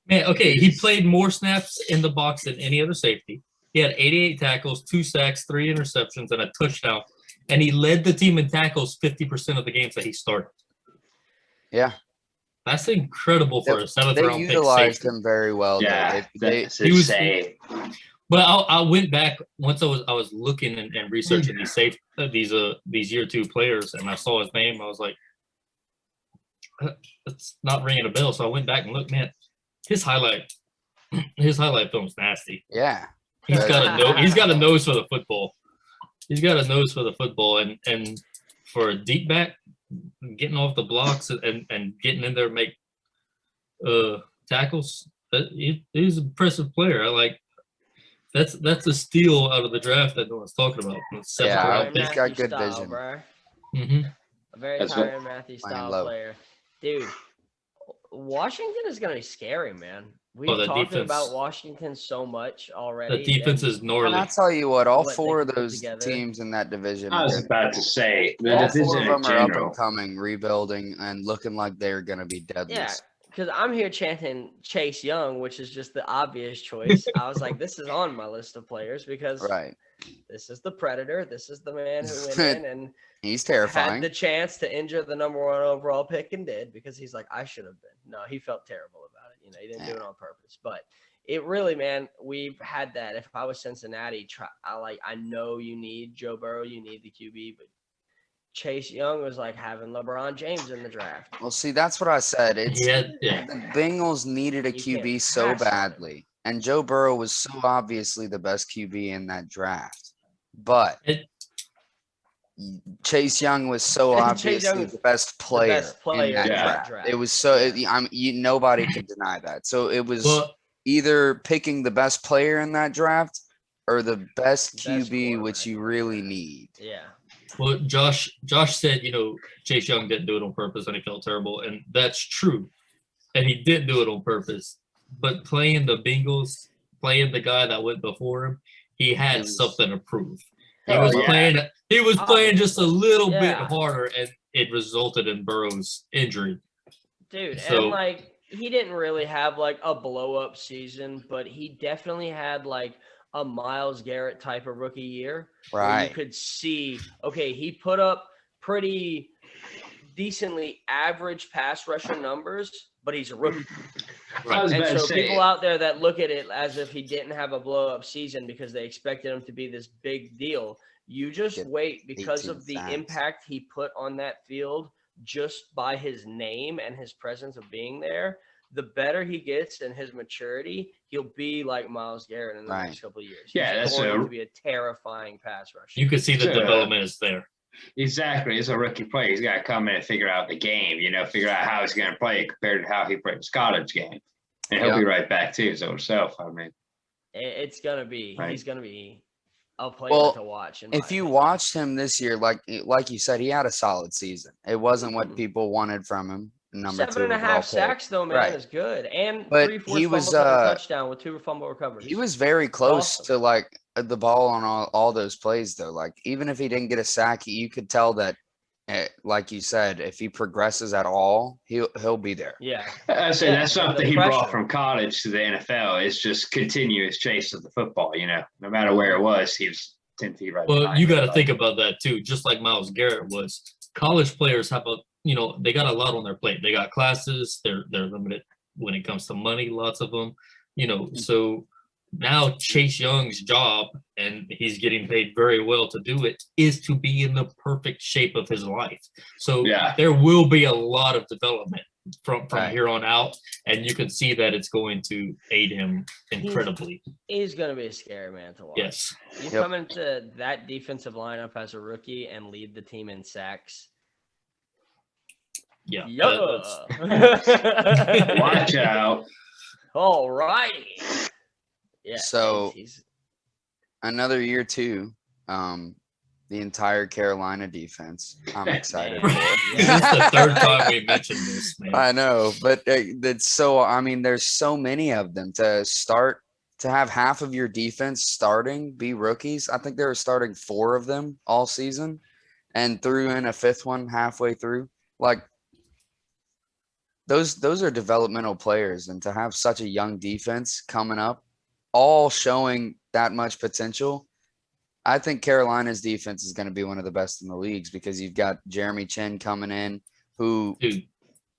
Man, okay, he played more snaps in the box than any other safety. He had 88 tackles, 2 sacks, 3 interceptions, and a touchdown. And he led the team in tackles 50% of the games that he started. Yeah. That's incredible for a 7th round pick. They utilized him very well. Yeah, that's insane. But I went back once I was looking and researching these year 2 players, and I saw his name. I was like, it's not ringing a bell. So I went back and looked, man, his highlight film's nasty. Yeah. He's got a nose for the football. He's got a nose for the football, and for a deep back, getting off the blocks and getting in there, make tackles. He's an impressive player. I like that's a steal out of the draft that no one's talking about. Yeah, he's got good vision. Mm-hmm. A very Tyrann Mathieu style player, dude. Washington is gonna be scary, man. We've talked about Washington so much already. The defense is gnarly. And I'll tell you all 4 of those teams in that division. I was about to say, all 4 of them are up and coming, rebuilding, and looking like they're going to be deadly. Yeah, because I'm here chanting Chase Young, which is just the obvious choice. I was like, this is on my list of players because this is the Predator. This is the man who went in and he's terrifying. Had the chance to injure the number 1 overall pick and did because he's like, I should have been. No, he felt terrible about it. You know, he didn't do it on purpose. But it really, man, we've had that. If I was Cincinnati, I know you need Joe Burrow, you need the QB, but Chase Young was like having LeBron James in the draft. Well, see, that's what I said. The Bengals needed a QB so badly, and Joe Burrow was so obviously the best QB in that draft. But Chase Young was so obviously the best player in that draft. It was so nobody could deny that. So it was either picking the best player in that draft or the best QB, which you really need. Yeah. Well, Josh said, Chase Young didn't do it on purpose and he felt terrible, and that's true. And he didn't do it on purpose. But playing the Bengals, playing the guy that went before him, he had something to prove. He was playing just a little bit harder, and it resulted in Burrow's injury. Dude, and he didn't really have a blow up season, but he definitely had a Myles Garrett type of rookie year. Right. Where you could see, okay, he put up pretty decently average pass rusher numbers, but he's a rookie. Right. And so people out there that look at it as if he didn't have a blow up season because they expected him to be this big deal, you just wait because of the impact he put on that field just by his name and his presence of being there. The better he gets in his maturity, he'll be like Myles Garrett in the next couple of years. He's going to be a terrifying pass rusher. You can see the development is there. Exactly. He's a rookie player. He's got to come in and figure out the game, figure out how he's going to play compared to how he played his college game. And he'll be right back to his old self. I mean, it's going to be, he's going to be a player to watch. If you watched him this year, like you said, he had a solid season. It wasn't what people wanted from him. Number 7.5 sacks though, man, is good. And but 3 forced fumbles and a touchdown with 2 fumble recoveries. He was very close to like the ball on all those plays though. Like even if he didn't get a sack, you could tell that, like you said, if he progresses at all, he'll be there. Yeah, I say that's something he brought from college to the NFL. It's just continuous chase of the football. No matter where it was, he was 10 feet right. Well, you got to think about that too. Just like Myles Garrett was, college players have they got a lot on their plate. They got classes. They're limited when it comes to money. Lots of them, So now Chase Young's job, and he's getting paid very well to do it, is to be in the perfect shape of his life. So there will be a lot of development from here on out, and you can see that it's going to aid him incredibly. He's going to be a scary man to watch. Yes. You come into that defensive lineup as a rookie and lead the team in sacks. Yeah. Watch out. All righty. Yeah. So another year too. The entire Carolina defense. I'm excited for. That's the third time we mentioned this, man. I know, but that's so. I mean, there's so many of them to have half of your defense starting be rookies. I think they were starting 4 of them all season, and threw in a 5th one halfway through. Like those are developmental players, and to have such a young defense coming up, all showing that much potential. I think Carolina's defense is going to be one of the best in the leagues because you've got Jeremy Chin coming in, who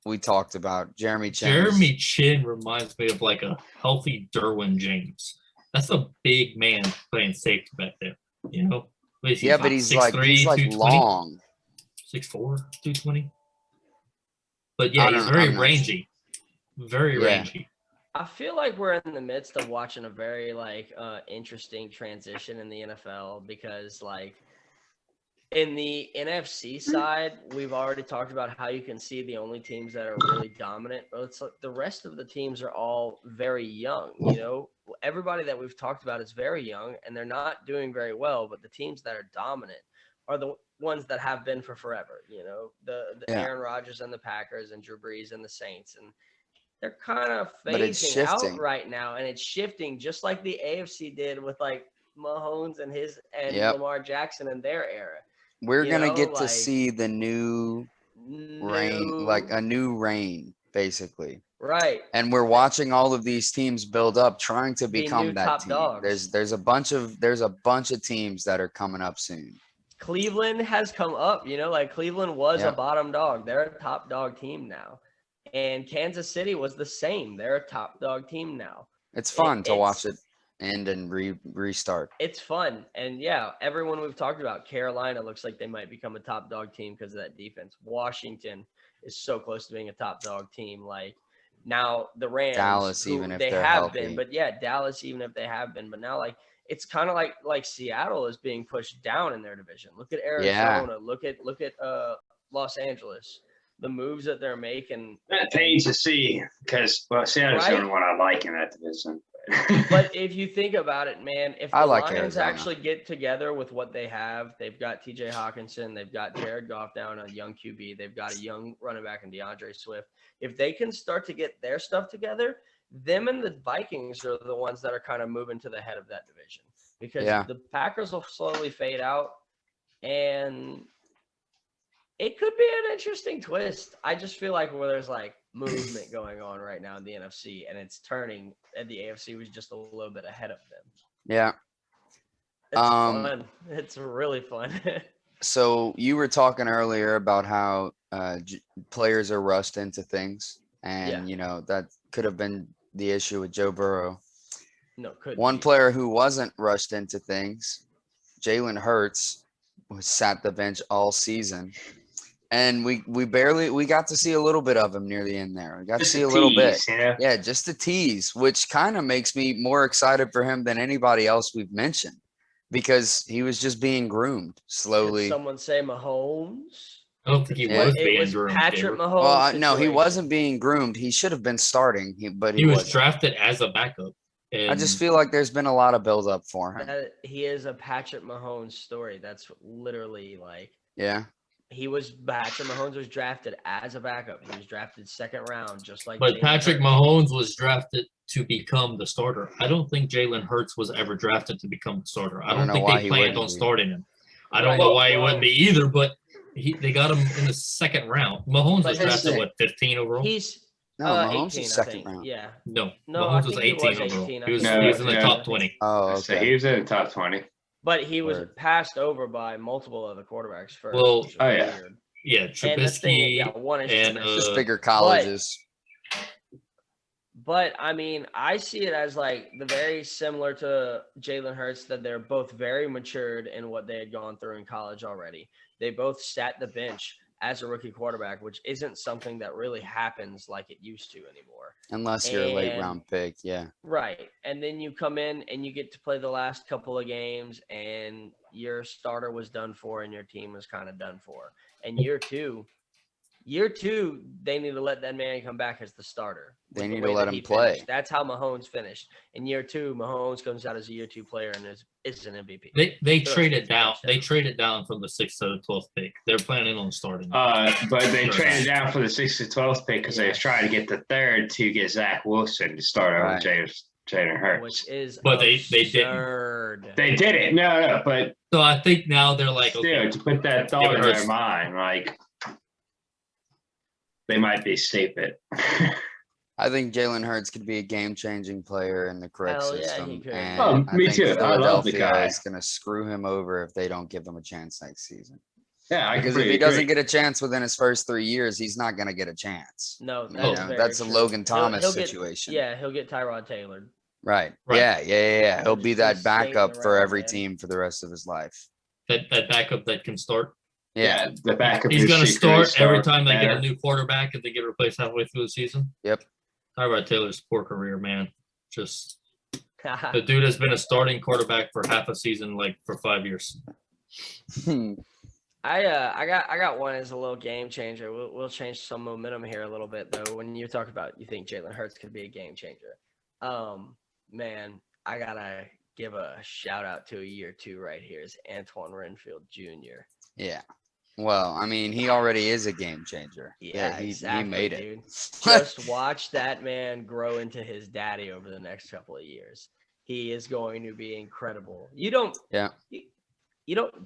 we talked about. Jeremy Chin reminds me of like a healthy Derwin James. That's a big man playing safety back there, But he's 6'3", long. 6'4", 220. But yeah, he's very rangy. Very rangy. I feel like we're in the midst of watching a very interesting transition in the NFL because in the NFC side, we've already talked about how you can see the only teams that are really dominant, but it's like the rest of the teams are all very young. Everybody that we've talked about is very young and they're not doing very well, but the teams that are dominant are the ones that have been for forever. The Aaron Rodgers and the Packers and Drew Brees and the Saints, and they're kind of phasing out right now, and it's shifting just like the AFC did with Mahomes and Lamar Jackson in their era. We're gonna get to see the new reign, like a new reign, basically. Right. And we're watching all of these teams build up, trying to become that team. Dogs. There's a bunch of teams that are coming up soon. Cleveland has come up. Cleveland was a bottom dog. They're a top dog team now. And Kansas City was the same. They're a top dog team now. It's fun to watch it end and restart. It's fun. And everyone we've talked about, Carolina looks like they might become a top dog team because of that defense. Washington is so close to being a top dog team. Now the Rams, Dallas, even if they they're have healthy. been, but Dallas, even if they have been, but now it's kind of like Seattle is being pushed down in their division. Look at Arizona. Look at Los Angeles. The moves that they're making. That pains to see because Seattle's the only one I like in that division. But if you think about it, man, if the Lions actually get together with what they have, they've got TJ Hawkinson, they've got Jared Goff down, a young QB, they've got a young running back in DeAndre Swift. If they can start to get their stuff together, them and the Vikings are the ones that are kind of moving to the head of that division because the Packers will slowly fade out, and it could be an interesting twist. I just feel like where there's movement going on right now in the NFC, and it's turning, and the AFC was just a little bit ahead of them. Yeah. It's fun. It's really fun. So you were talking earlier about how players are rushed into things, and that could have been the issue with Joe Burrow. No, One player who wasn't rushed into things, Jalen Hurts, was sat the bench all season. And we got to see a little bit of him near the end there. We got just to see a little tease, bit. Yeah, just a tease, which kind of makes me more excited for him than anybody else we've mentioned, because he was just being groomed slowly. Did someone say Mahomes? I don't think he was being groomed. Patrick Mahomes. Well, no, he wasn't being groomed. He should have been starting, but he was drafted as a backup. I just feel like there's been a lot of build up for him. He is a Patrick Mahomes story. That's literally like. Yeah. Patrick Mahomes was drafted as a backup. He was drafted second round, just like. But Patrick Mahomes was drafted to become the starter. I don't think Jalen Hurts was ever drafted to become the starter. I don't think they planned on starting him. I don't know why he wouldn't be either, but they got him in the second round. Mahomes was drafted 15 overall. Mahomes 18, was second round. Yeah. No, Mahomes was 18 overall. He was in the top 20. Oh, okay. So he was in the top 20. But he was passed over by multiple other quarterbacks first. Well, weird. Yeah, Trubisky and just bigger colleges. But I mean, I see it as like the very similar to Jalen Hurts, that they're both very matured in what they had gone through in college already. They both sat the bench as a rookie quarterback, which isn't something that really happens like it used to anymore. Unless you're a late round pick, yeah. Right. And then you come in and you get to play the last couple of games, and your starter was done for and your team was kind of done for. And year two, they need to let that man come back as the starter. They need to let him play. Finished. That's how Mahomes finished. In year two, Mahomes comes out as a year two player and is an MVP. They traded down. They traded down from the 6th to the 12th pick. They're planning on starting. But they traded down for the 6th to 12th pick because they was trying to get the 3rd to get Zach Wilson to start over Jalen Hurts. Which is they didn't. They did it. No, but so I think now they're like, still, to put that thought in their mind, like they might be stupid. I think Jalen Hurts could be a game-changing player in the correct system. He could. And me too. I love the guy. Is going to screw him over if they don't give him a chance next season. Yeah, because if he doesn't get a chance within his first 3 years, he's not going to get a chance. No, that's a Logan Thomas situation. He'll get Tyrod Taylor. Right. Yeah. He'll be that backup for every team for the rest of his life. That backup that can start. Yeah, the backup. He's going to start every time they get a new quarterback if they get replaced halfway through the season. Yep. Tyrod Taylor's poor career, man. Just the dude has been a starting quarterback for half a season, like for 5 years. I got one as a little game changer. We'll change some momentum here a little bit though. When you talk about you think Jalen Hurts could be a game changer, man, I gotta give a shout out to a year two right here is Antoine Renfield Jr. Yeah. Well, I mean, he already is a game changer. Yeah, he made it. Dude. Just watch that man grow into his daddy over the next couple of years. He is going to be incredible. You don't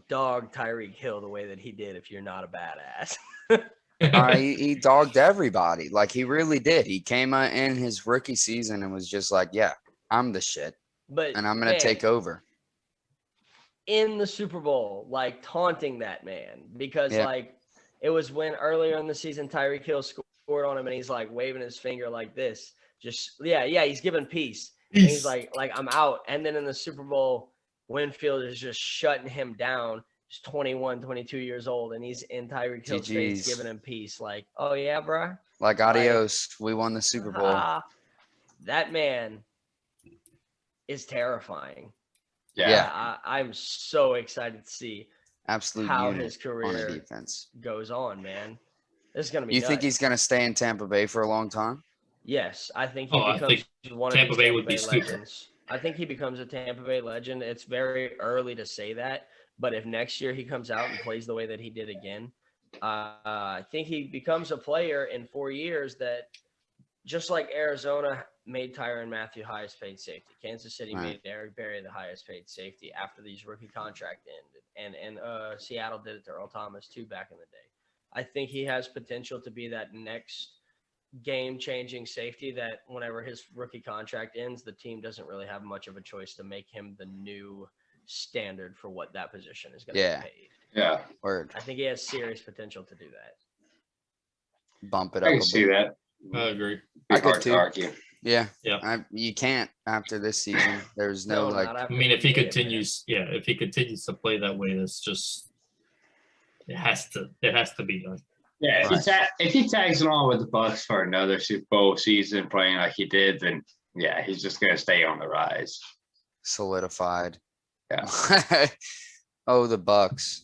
dog Tyreek Hill the way that he did if you're not a badass. He dogged everybody. Like, he really did. He came in his rookie season and was just like, yeah, I'm the shit. And I'm going to take over. In the Super Bowl, like taunting that man because like it was when earlier in the season Tyreek Hill scored on him and he's like waving his finger like this, just he's giving peace. And he's like I'm out. And then in the Super Bowl, Winfield is just shutting him down. He's 21, 22 years old, and he's in Tyreek Hill's face giving him peace. Like, oh yeah, bro. Like adios, we won the Super Bowl. That man is terrifying. Yeah. I'm so excited to see how his career on a defense goes on, man. This is going to be You think he's going to stay in Tampa Bay for a long time? Yes. I think he becomes one of Tampa Bay would be legends. I think he becomes a Tampa Bay legend. It's very early to say that, but if next year he comes out and plays the way that he did again, I think he becomes a player in 4 years that just like Arizona made Tyrann Mathieu highest paid safety. Kansas City made Eric Berry the highest paid safety after these rookie contract ended. And Seattle did it to Earl Thomas too back in the day. I think he has potential to be that next game-changing safety that whenever his rookie contract ends, the team doesn't really have much of a choice to make him the new standard for what that position is going to be paid. Yeah. Word. I think he has serious potential to do that. Bump it up. I can see that. I agree. I could too. Argue. Yeah. Yeah. You can't after this season. There's no like. I mean, if he continues, if he continues to play that way, that's just it has to be done. Yeah, if he tags along with the Bucs for another Super Bowl season, playing like he did, then he's just gonna stay on the rise. Solidified. Yeah. Oh, the Bucs.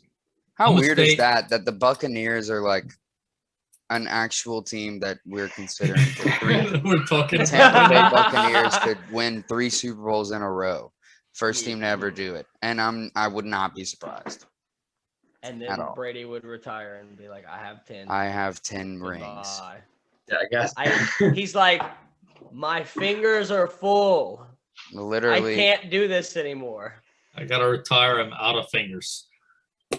How weird is that the Buccaneers are like an actual team that we're considering? We're talking Tampa Bay Buccaneers could win 3 Super Bowls in a row. First team to ever do it, and I would not be surprised. And then Brady would retire and be like, "I have 10. I have 10 rings." Yeah, I guess. He's like, my fingers are full. Literally, I can't do this anymore. I gotta retire. I'm out of fingers. I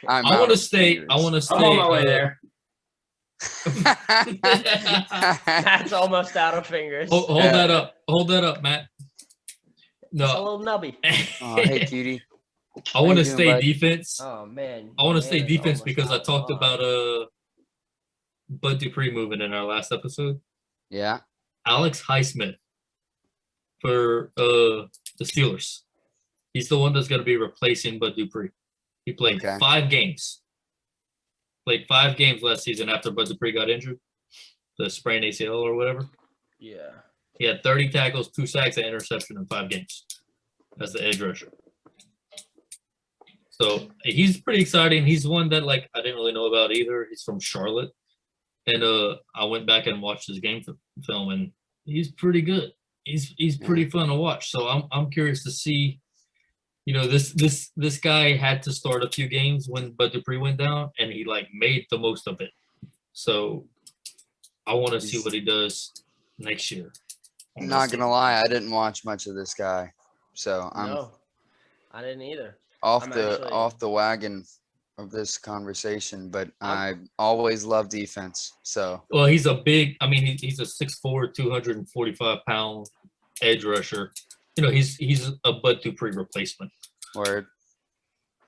want to stay. I want to stay. I'm on my way there. That's almost out of fingers. Hold that up. Hold that up, Matt. No, it's a little nubby. Oh, hey, cutie. I want to stay defense. Oh man. I want to stay defense because I talked about Bud Dupree moving in our last episode. Yeah. Alex Highsmith for the Steelers. He's the one that's going to be replacing Bud Dupree. He played 5 games. Played 5 games last season after Bud Dupree got injured, the sprained ACL or whatever. Yeah. He had 30 tackles, 2 sacks, and interception in 5 games as the edge rusher. So he's pretty exciting. He's one that I didn't really know about either. He's from Charlotte, and I went back and watched his game film, and he's pretty good. He's pretty fun to watch. So I'm curious to see. This guy had to start a few games when Bud Dupree went down, and he made the most of it. So I want to see what he does next year. I'm not gonna lie, I didn't watch much of this guy, so No, I didn't either. Off the wagon of this conversation, but I always love defense. So he's a big. I mean, he's a 6'4", 245-pound edge rusher. He's a Bud Dupree replacement. Word.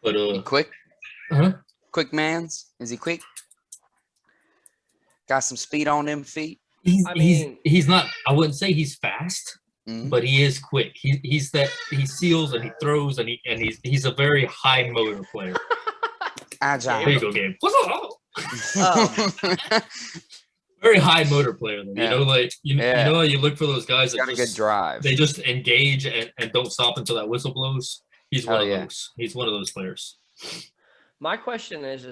But quick. Uh-huh. Quick mans. Is he quick? Got some speed on them feet. He's not. I wouldn't say he's fast. But he is quick. He seals and he throws and he's a very high motor player. Agile. There you go, Gabe. Very high motor player. Though. Yeah. You look for those guys that got a good drive. They just engage and don't stop until that whistle blows. He's one of those. He's one of those players. My question is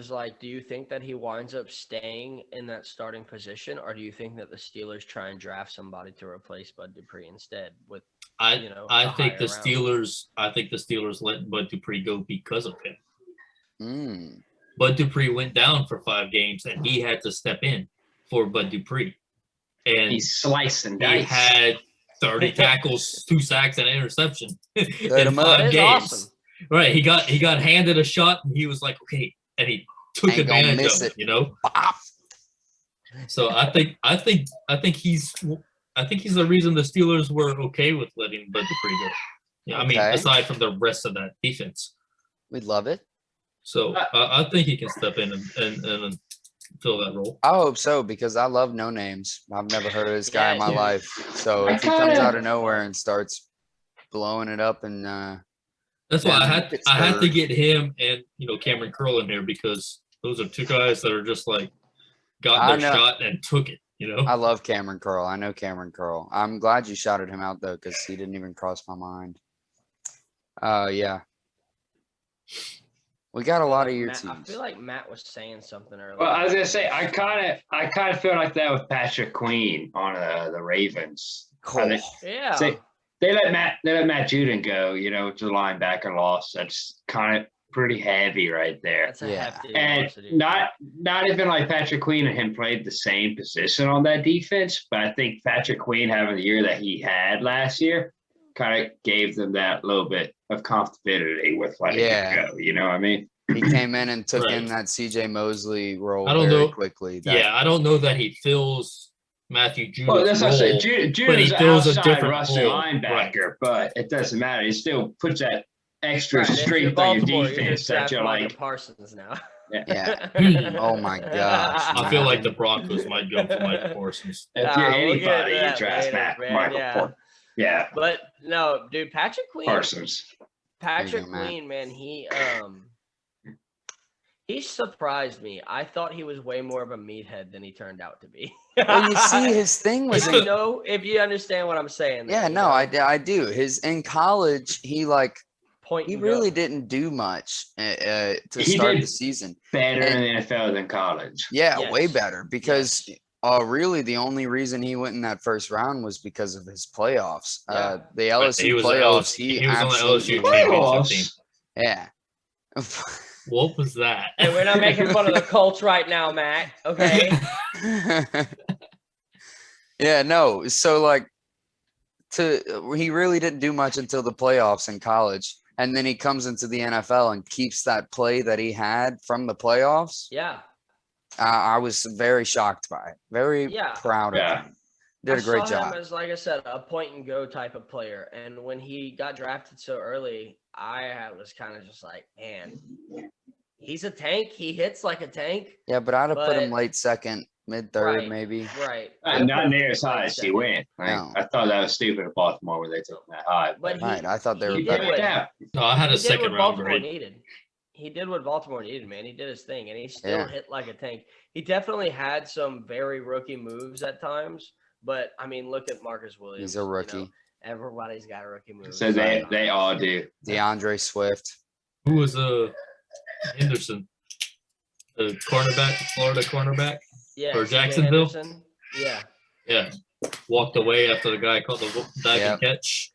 do you think that he winds up staying in that starting position, or do you think that the Steelers try and draft somebody to replace Bud Dupree instead? I think the Steelers let Bud Dupree go because of him. Bud Dupree went down for 5 games, and he had to step in for Bud Dupree. And he's slicing dice. He had 30 tackles, 2 sacks, and an interception in 5 games. Awesome. Right, he got handed a shot, and he was like, okay, and he took advantage of it. So I think he's the reason the Steelers were okay with letting Bud Dupree go. Yeah, I mean, aside from the rest of that defense, we'd love it. So I think he can step in and fill that role. I hope so, because I love no names. I've never heard of this guy in my life. So if he comes out of nowhere and starts blowing it up and that's why I had to get him and Cameron Curl in here, because those are 2 guys that are just got their shot and took it. I love Cameron Curl. I know Cameron Curl. I'm glad you shouted him out though, because he didn't even cross my mind. Yeah. We got a lot of your teams. I feel like Matt was saying something earlier. Well, I was gonna say I kind of feel like that with Patrick Queen on the Ravens. Cool. They let Matt Judon go, to the linebacker loss. That's kind of pretty heavy right there. That's a hefty and not even like Patrick Queen and him played the same position on that defense, but I think Patrick Queen having the year that he had last year kind of gave them that little bit of comfortability with letting it go. You know what I mean? He came in and took in that CJ Mosley role very quickly. I don't know that he fills Matthew Judah's well, that's what I said. but he Judah's throws a outside different rushing hole. linebacker, but it doesn't matter. He still puts that extra Right, if you're strength on your Baltimore, you're defense just that drafting you're Micah like. Parsons now. Yeah. Hmm. Oh my gosh. I feel like the Broncos might go for Micah Parsons. If Nah, you're we'll get anybody, into you that draft later, man, Michael yeah. Parsons. Yeah, But no, dude, Patrick Queen. Parsons. Patrick go, Matt. Queen, man, he surprised me. I thought he was way more of a meathead than he turned out to be. Well, you see, his thing was if you understand what I'm saying. yeah, there, no, I do. In college, he point. he and really go. didn't do much to He start did the season. Better And- in the NFL than college. Yeah, way Yes. better because really the only reason he went in that first round was because of his playoffs. Yeah. The But LSU was playoffs, he was on the absolutely LSU championship team. Playoffs. yeah. What was that? Hey, we're not making fun of the Colts right now, Matt. Okay. Yeah, no. So he really didn't do much until the playoffs in college. And then he comes into the NFL and keeps that play that he had from the playoffs. Yeah. I was very shocked by it. Very Yeah. proud of Yeah. him. Did a great I saw job. him as, like I said, a point and go type of player. And when he got drafted so early, I was kind of just like, man, he's a tank. He hits like a tank. Yeah, but I'd have put him but- late second, mid third, Right. maybe. Right. Not near as high as he went. No. I thought that was stupid of Baltimore when they took him that high. But Right. I thought they were he He did better. did what- that. No, I had a he did second what round Baltimore grade. needed. He did what Baltimore needed, man. He did his thing, and he still Yeah. hit like a tank. He definitely had some very rookie moves at times, but I mean, look at Marcus Williams. He's a rookie. You know, everybody's got a rookie move. So they all do. DeAndre Swift. Who was Henderson? The cornerback, Florida cornerback? yeah, for CJ Jacksonville? Henderson. Yeah, Yeah. Walked away after the guy caught the diving Yep. catch.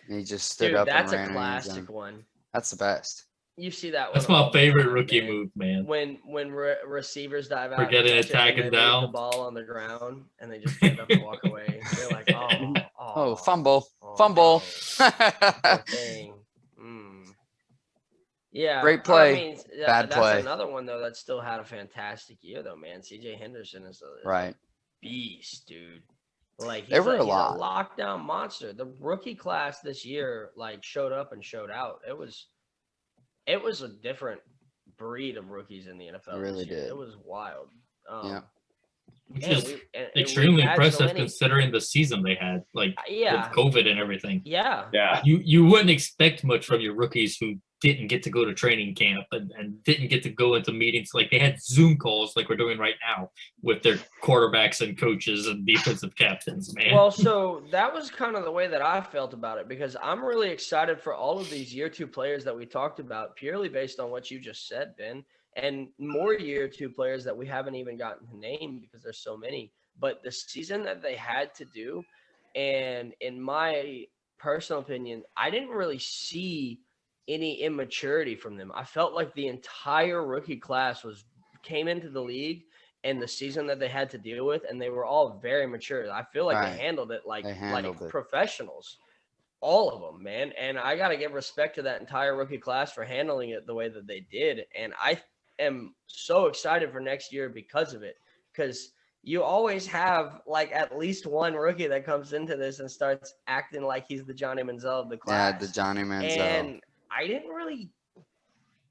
He just stood dude, up that's and a ran in the end zone. classic one. That's the best. You see that one. That's all my the favorite time, rookie man. move, man. When receivers dive out, For and getting catch it, and attacking they leave down. the ball on the ground, and they just get up and walk away. They're like, Oh, fumble. oh, Fumble. no. Poor thing. Yeah. Great play. I mean, Bad that's play. another one though that still had a fantastic year though, man. CJ Henderson is a Right. beast, dude. Like There were a he's lot. lockdown monster. The rookie class this year like showed up and showed out. It was a different breed of rookies in the NFL. It really this year. did. It was wild. Yeah. Which man, is and extremely we've had so impressive many- considering the season they had, like Yeah. with COVID and everything. Yeah. Yeah. You wouldn't expect much from your rookies who didn't get to go to training camp and didn't get to go into meetings. Like they had Zoom calls like we're doing right now with their quarterbacks and coaches and defensive captains, man. Well, so that was kind of the way that I felt about it because I'm really excited for all of these year two players that we talked about purely based on what you just said, Ben, and more year two players that we haven't even gotten to name because there's so many. But the season that they had to do, and in my personal opinion, I didn't really see any immaturity from them. I felt like the entire rookie class came into the league and the season that they had to deal with, and they were all very mature. I feel like Right. they handled it like They handled it. professionals, all of them, man. And I got to give respect to that entire rookie class for handling it the way that they did. And I am so excited for next year because of it, because you always have like at least one rookie that comes into this and starts acting like he's the Johnny Manziel of the class. Yeah, the Johnny Manziel. And I didn't really,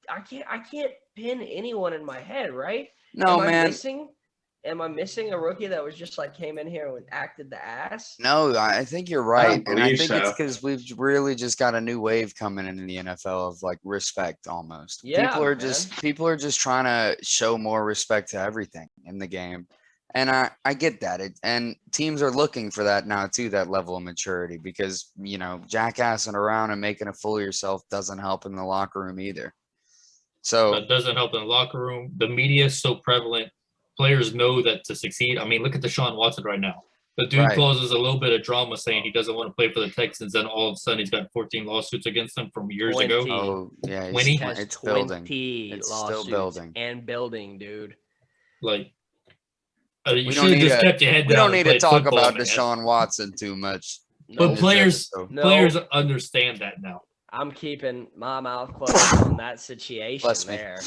I can't pin anyone in my head, right? No, man. Am I missing a rookie that was just like came in here and acted the ass? No, I think you're right. And I believe think it's so. because we've really just got a new wave coming in the NFL of like respect almost. Yeah, people are man. people are just trying to show more respect to everything in the game. And I get that. And teams are looking for that now too, that level of maturity, because jackassing around and making a fool of yourself doesn't help in the locker room either. So That doesn't help in the locker room. The media is so prevalent. Players know that to succeed. I mean, look at Deshaun Watson right now. The dude Right. causes a little bit of drama saying he doesn't want to play for the Texans, and all of a sudden he's got 14 lawsuits against him from years 20. ago. oh yeah, When he Has it's building. 20 It's still lawsuits building. and building, dude. Like, you We should don't have need just to- kept your head We down. don't and need to played talk football, about man. Deshaun Watson too much. But No, in this players- episode. no. Players understand that now. I'm keeping my mouth closed on that situation there.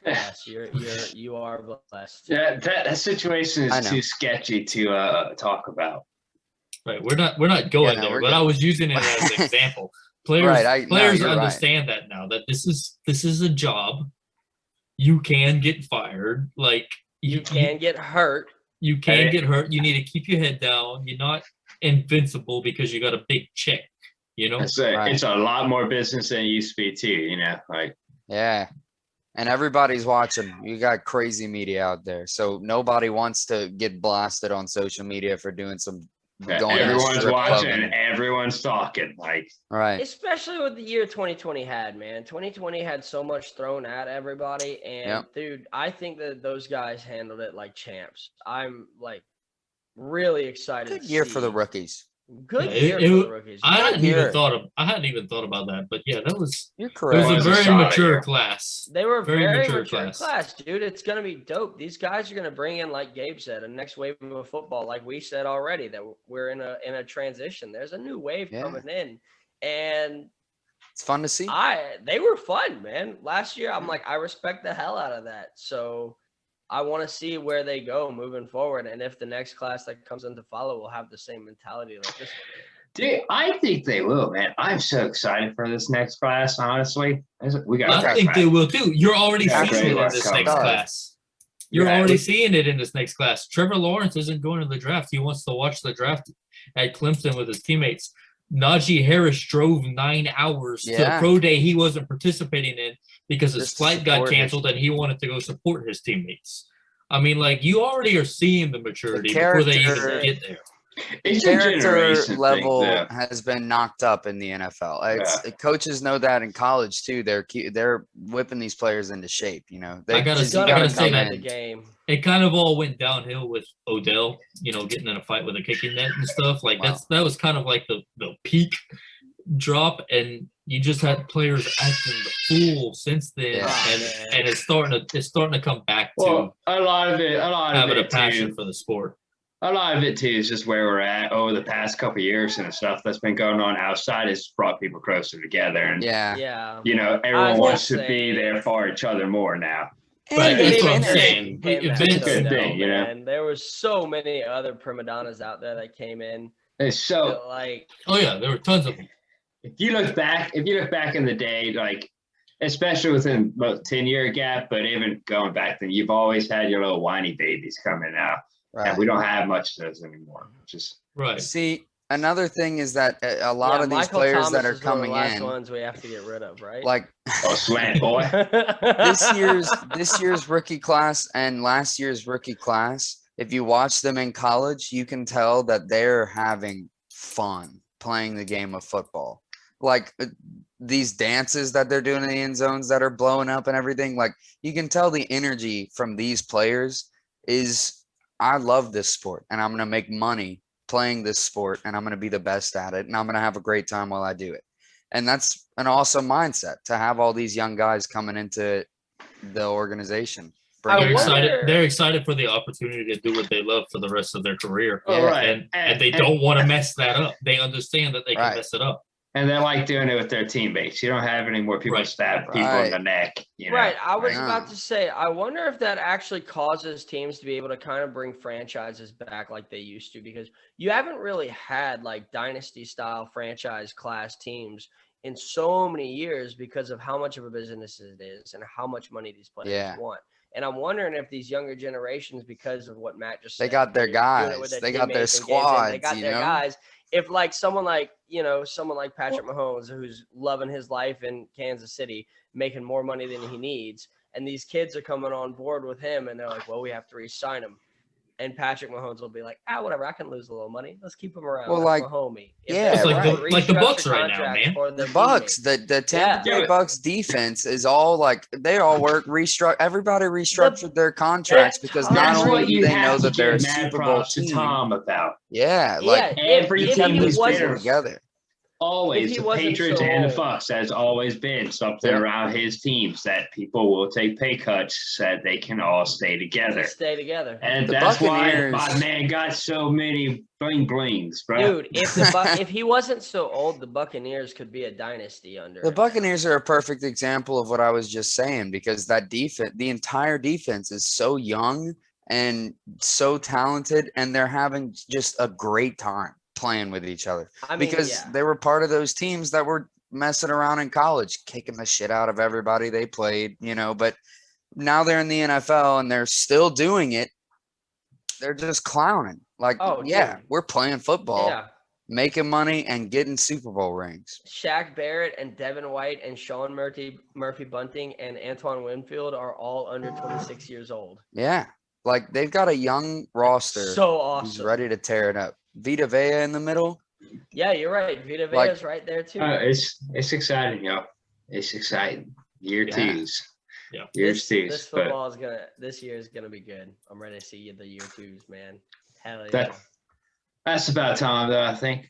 Yes, you are blessed. Yeah, that situation is too sketchy to talk about. Right, we're not going there, but I was using it as an example. Players understand that now, that this is a job. You can get fired, like you can get hurt. You can get hurt. You need to keep your head down. You're not invincible because you got a big check. It's a lot more business than it used to be too. Yeah. And everybody's watching. You got crazy media out there. So nobody wants to get blasted on social media for doing some everyone's watching and everyone's talking. Right. Especially with the year 2020 had, man. 2020 had so much thrown at everybody. And dude, I think that those guys handled it like champs. I'm really excited. Good year for the rookies. Good year for the rookies. I hadn't even thought about that, but yeah, that was. You're correct. It was a very mature class. They were very mature class, dude. It's gonna be dope. These guys are gonna bring in, like Gabe said, a next wave of football. Like we said already, that we're in a transition. There's a new wave coming in, and it's fun to see. They were fun, man. Last year, I'm like, I respect the hell out of that. So I want to see where they go moving forward, and if the next class that comes in to follow will have the same mentality like this one. Dude, I think they will, man. I'm so excited for this next class, honestly. I think they will too. You're already seeing it in this next class. You're already seeing it in this next class. Trevor Lawrence isn't going to the draft. He wants to watch the draft at Clemson with his teammates. Najee Harris drove 9 hours to the pro day he wasn't participating in because his flight got canceled and he wanted to go support his teammates. I mean, you already are seeing the maturity before they even get there. The character level has been knocked up in the NFL. Coaches know that in college too. They're whipping these players into shape. I gotta say that the game. It kind of all went downhill with Odell. Getting in a fight with a kicking net and stuff. That was kind of like the peak drop, and you just had players acting the fool since then, and it's starting to come back to a lot of it having a passion for the sport. A lot of it too is just where we're at over the past couple of years, and the stuff that's been going on outside has brought people closer together. And everyone wants to be there for each other more now. But that's what I'm saying. It's a good thing, And there were so many other prima donnas out there that came in. It's so oh yeah, there were tons of them. If you look back in the day, especially within about 10-year gap, but even going back then, you've always had your little whiny babies coming out. Right. And we don't have much of those anymore. Right. See, another thing is that a lot of these players that are coming in, ones we have to get rid of, right? Slant boy. this year's rookie class and last year's rookie class. If you watch them in college, you can tell that they're having fun playing the game of football. These dances that they're doing in the end zones that are blowing up and everything. You can tell the energy from these players is. I love this sport and I'm going to make money playing this sport and I'm going to be the best at it and I'm going to have a great time while I do it. And that's an awesome mindset to have all these young guys coming into the organization. They're excited for the opportunity to do what they love for the rest of their career. And they don't want to mess that up. They understand that they can mess it up. And they like doing it with their teammates. You don't have any more people stab people in the neck. Right. I was about to say, I wonder if that actually causes teams to be able to kind of bring franchises back like they used to, because you haven't really had dynasty style franchise class teams in so many years because of how much of a business it is and how much money these players want. And I'm wondering if these younger generations, because of what Matt just said, they got their guys, they got their squads, they got their guys. If someone like Patrick Mahomes, who's loving his life in Kansas City, making more money than he needs, and these kids are coming on board with him, and they're like, well, we have to re-sign him. And Patrick Mahomes will be like, whatever, I can lose a little money. Let's keep him around. Well, my homie. It's like the Bucks right now, man. The Bucks, the Tampa Bay Bucks defense is all they all work everybody restructured their contracts because not only do they know that they're a Super Bowl team. Tom about. Every team was together. always the Patriots and the Bucs has always been something around his teams that people will take pay cuts so that they can all stay together. And that's why my man got so many bling blings, bro. Dude, if he wasn't so old, the Buccaneers could be a dynasty under. The Buccaneers are a perfect example of what I was just saying, because that defense, the entire defense is so young and so talented, and they're having just a great time playing with each other. Because they were part of those teams that were messing around in college, kicking the shit out of everybody they played, but now they're in the NFL and they're still doing it. They're just clowning. Like, we're playing football, making money and getting Super Bowl rings. Shaq Barrett and Devin White and Sean Murphy Bunting and Antoine Winfield are all under 26 years old. Yeah. Like, they've got a young roster. So awesome. Who's ready to tear it up. Vita Vea in the middle. Yeah, you're right. Vita Vea's right there too. It's exciting, yo. It's exciting. Year twos. Yeah. Years twos. This year is gonna be good. I'm ready to see the year twos, man. Hell yeah. That's about time though, I think.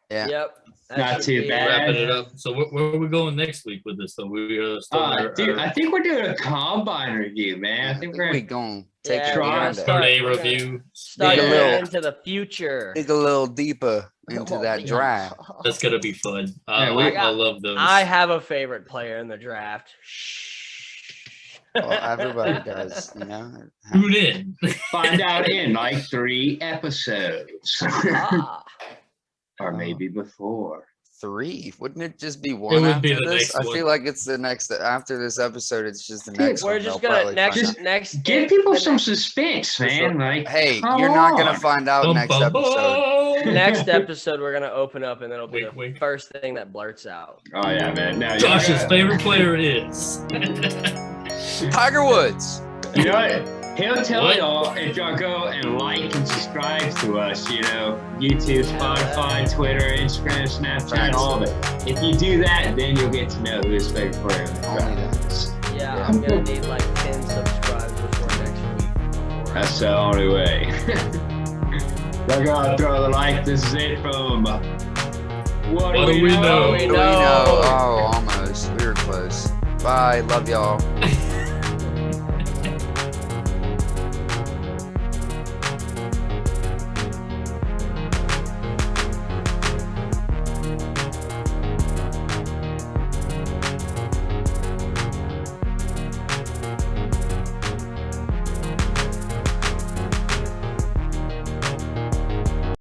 Yeah. Yep. Not too bad. Wrapping it up. So where are we going next week with this? So I think we're doing a combine review, man. I think we're going to take a review. Start into the future. Dig a little deeper into that draft. That's gonna be fun. I love those. I have a favorite player in the draft. Well, everybody does, Tune in. Find out in like 3 episodes. Or maybe before. 3? Wouldn't it just be 1 after this? I feel like it's the next after this episode. It's just the next. We're just gonna next. Give people some suspense, man. Like, hey, you're not gonna find out next episode. Next episode, we're gonna open up, and it'll be the first thing that blurts out. Oh yeah, man. Now, Josh's favorite player is Tiger Woods. You know what? He'll tell y'all if y'all go and like and subscribe to us, YouTube, Spotify, Twitter, Instagram, Snapchat, all of it. If you do that, then you'll get to know who his favorite player is. Yeah, I'm going to need like 10 subscribers before next week. That's the only way. Y'all gotta throw the like. This is it from What Do We Know? Oh, almost. We were close. Bye. Love y'all.